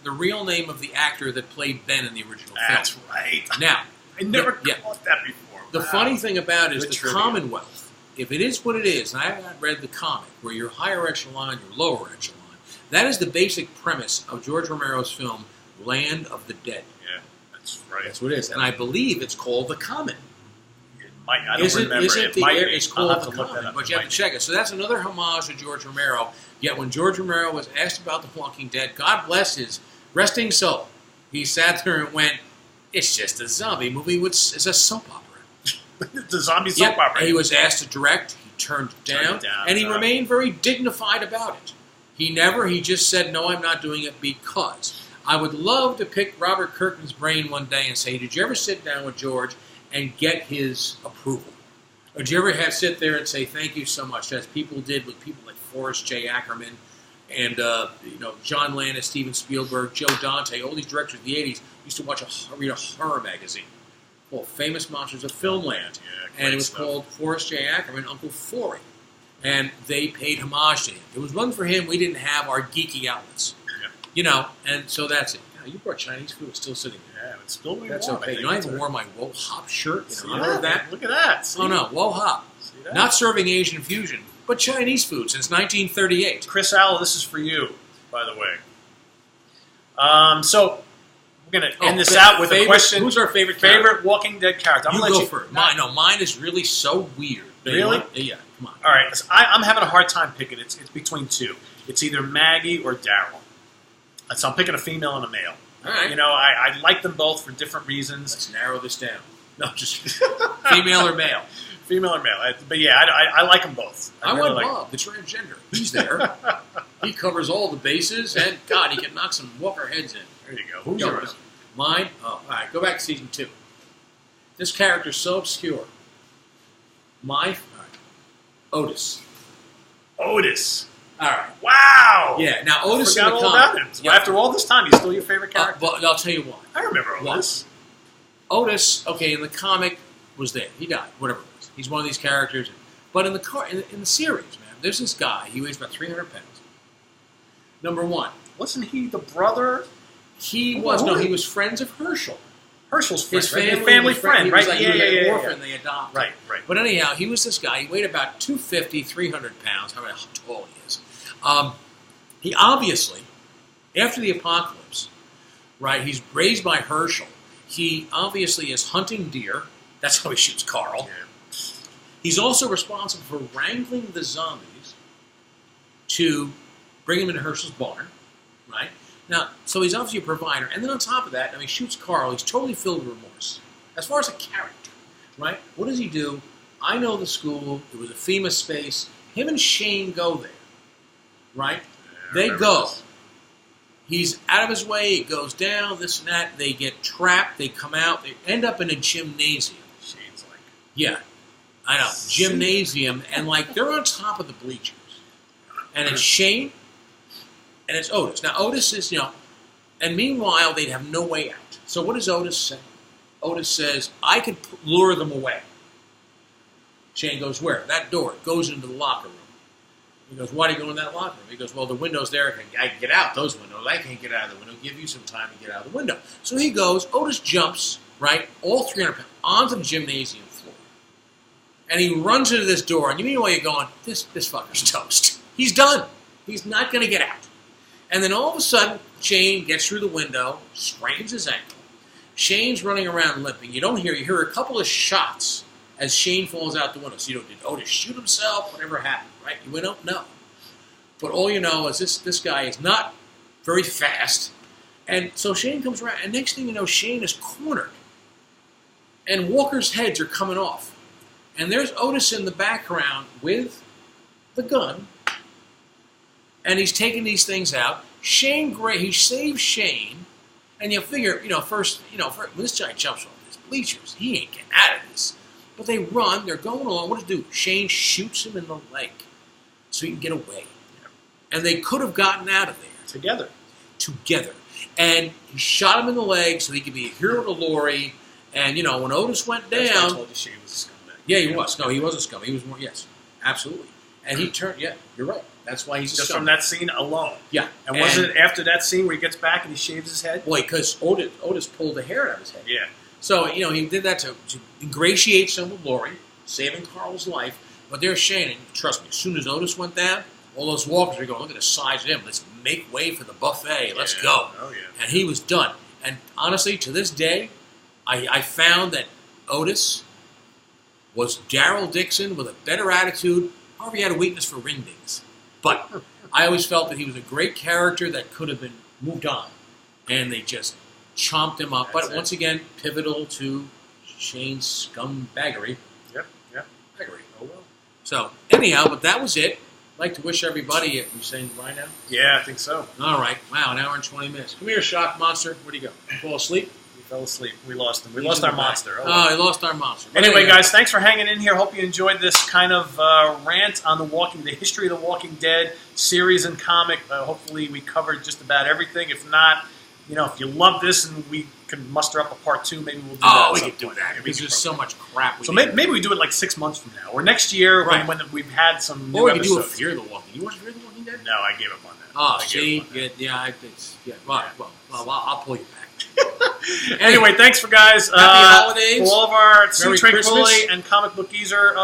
real name of the actor that played Ben in the original film. That's right. Now, I never caught that before. The funny thing about it is the Commonwealth, if it is what it is, and I have not read the comic, where you're higher echelon, you're lower echelon, that is the basic premise of George Romero's film, Land of the Dead. Yeah. That's right. That's what it is. And I believe it's called The Comet. I don't remember. It's called The Comet, but you have to check it. So that's another homage to George Romero. Yet when George Romero was asked about The Walking Dead, God bless his resting soul, he sat there and went, it's just a zombie movie. It's a soap opera. The zombie soap opera. And he was asked to direct. He turned it down. And he remained very dignified about it. He just said, no, I'm not doing it because. I would love to pick Robert Kirkman's brain one day and say, did you ever sit down with George and get his approval? Or did you ever sit there and say, thank you so much, as people did with people like Forrest J. Ackerman and John Landis, Steven Spielberg, Joe Dante, all these directors of the 80s used to read a horror magazine called Famous Monsters of Filmland. And it was called Forrest J. Ackerman, Uncle Florey. And they paid homage to him. It was one for him. We didn't have our geeky outlets. And so that's it. You brought Chinese food. It's still sitting there. Yeah, it's still warm. That's okay. I even wore my Woe Hop shirt in honor of that. Look at that. See? Oh, no. Woe Hop. Not serving Asian fusion, but Chinese food since 1938. Chris Allen, this is for you, by the way. So we're going to end this out with a question. Who's our favorite Walking Dead character? I'm going to go first. Mine is really so weird. Really? Yeah, come on. All right. I'm having a hard time picking. It's between two. It's either Maggie or Daryl. So I'm picking a female and a male. All right. I like them both for different reasons. Let's narrow this down. No, just female or male. Female or male. But yeah, I like them both. I want Bob, the transgender. He's there. He covers all the bases, and God, he can knock some Walker heads in. There you go. Who's yours? Mine? Oh, all right, go back to season 2. This character's so obscure. Otis. Otis. All right. Wow. Yeah. Now Otis forgot in the all about him. So after all this time, he's still your favorite character. But I'll tell you why. I remember Otis. Otis, okay, in the comic was there. He died. Whatever it was. He's one of these characters. But in the series, man, there's this guy. He weighs about 300 pounds. Number one. Wasn't he the brother? He was. No, he was friends of Herschel. Herschel's friend. His family friend, right? He was an orphan they adopted. Right. But anyhow, he was this guy. He weighed about 250, 300 pounds. How tall he is. He obviously, after the apocalypse, right, he's raised by Herschel. He obviously is hunting deer. That's how he shoots Carl. Yeah. He's also responsible for wrangling the zombies to bring them into Herschel's barn, right? Now, so he's obviously a provider. And then on top of that, he shoots Carl. He's totally filled with remorse. As far as a character, right? What does he do? I know the school. It was a FEMA space. Him and Shane go there, right? They go. He's out of his way. He goes down, this and that. They get trapped. They come out. They end up in a gymnasium. Shane's like... Yeah, I know. Gymnasium. And, they're on top of the bleachers. And it's Shane, and it's Otis. Now, Otis is, and meanwhile, they'd have no way out. So what does Otis say? Otis says, I could lure them away. Shane goes, where? That door. It goes into the locker room. He goes, why do you go in that locker room? He goes, well, the window's there. I can get out those windows. I can't get out of the window. Give you some time to get out of the window. So he goes, Otis jumps, right, all 300 pounds, onto the gymnasium floor. And he runs into this door. And you meanwhile, you're going, this fucker's toast. He's done. He's not going to get out. And then all of a sudden, Shane gets through the window, sprains his ankle. Shane's running around limping. You hear a couple of shots as Shane falls out the window. So did Otis shoot himself? Whatever happened, right? You don't know. But all you know is this guy is not very fast. And so Shane comes around, and next thing you know, Shane is cornered. And Walker's heads are coming off. And there's Otis in the background with the gun. And he's taking these things out. Shane Gray, he saves Shane. And you figure, first, when this guy jumps off these bleachers, he ain't getting out of this. But they run, they're going along. What does he do? Shane shoots him in the leg so he can get away. And they could have gotten out of there. Together. And he shot him in the leg so he could be a hero to Lori. And, when Otis went down... That's why I told you Shane was a scumbag. Yeah, he was. No, he was a scumbag. He was more... Yes, absolutely. And he turned... Yeah, you're right. That's why he's just from that scene alone. Yeah. And wasn't it after that scene where he gets back and he shaves his head? Boy, because Otis pulled the hair out of his head. Yeah. So, he did that to ingratiate some with Lori, saving Carl's life. But there's Shane, and trust me, as soon as Otis went down, all those walkers are going, look at the size of him. Let's make way for the buffet. Let's go. Oh, yeah. And he was done. And honestly, to this day, I found that Otis was Daryl Dixon with a better attitude. However, he had a weakness for ring dings. But I always felt that he was a great character that could have been moved on. And they just chomped him up. But once again, pivotal to Shane's scumbaggery. Yep. Baggery. Oh, well. So, anyhow, but that was it. I'd like to wish everybody, we're saying goodbye now? Yeah, I think so. All right. Wow, an hour and 20 minutes. Come here, Shock Monster. Where'd he go? Fall asleep? We fell asleep. We lost him. We lost our monster. Oh, he lost our monster. Anyway, guys, thanks for hanging in here. Hope you enjoyed this kind of rant on the history of The Walking Dead series and comic. Hopefully we covered just about everything. If not, if you love this and we can muster up a part 2, maybe we'll do that. We could do that because there's so much crap. So maybe we do it like 6 months from now or next year when we've had some new episodes. Or we could do a Fear the Walking. You watch Fear the Walking Dead? No, I gave up on that. Oh, see? Well, I'll pull you back. Anyway, thanks for guys. Happy holidays. For all of our Merry Tranquility Christmas. and Comic Book Geezer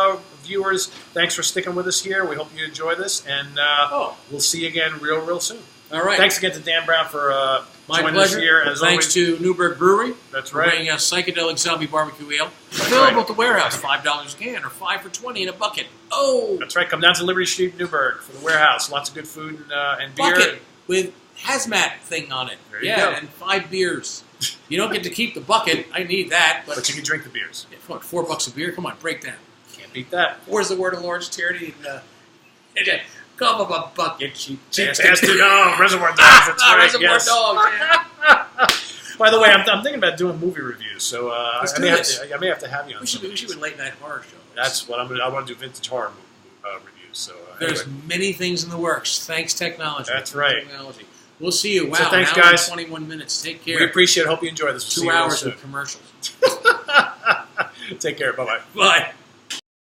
viewers, thanks for sticking with us here. We hope you enjoy this, and we'll see you again real soon. All right. Thanks again to Dan Brown for my joining pleasure. us here. As Thanks always. to Newburgh Brewery. That's for right. bringing us psychedelic zombie barbecue ale. That's Available right. at the warehouse, $5 a can or $5 for $20 in a bucket. Oh, That's right. Come down to Liberty Street, Newburgh, for the warehouse. Lots of good food and beer. bucket with hazmat thing on it. There you go. And 5 beers. You don't get to keep the bucket. I need that, But you can drink the beers. come on, $4 a beer. Come on, break down. Can't beat that. Where's the word of Lawrence Tierney? Come up a bucket, cheap bastard. Bastard. Oh, Reservoir Dogs. That's right. Reservoir Yes. Dogs. Yeah. By the way, I'm thinking about doing movie reviews, so I Let's do may this. have to have you on. We should do a late night horror show. That's what I'm going to. I want to do vintage horror reviews. So There's anyway. many things in the works. Thanks, technology. That's right. Technology. We'll see you. Wow, So thanks, an hour guys. and 21 minutes. Take We care. appreciate it. Hope you enjoy this. We'll see 2 you real hours soon. of commercials. Take care. Bye-bye. Bye.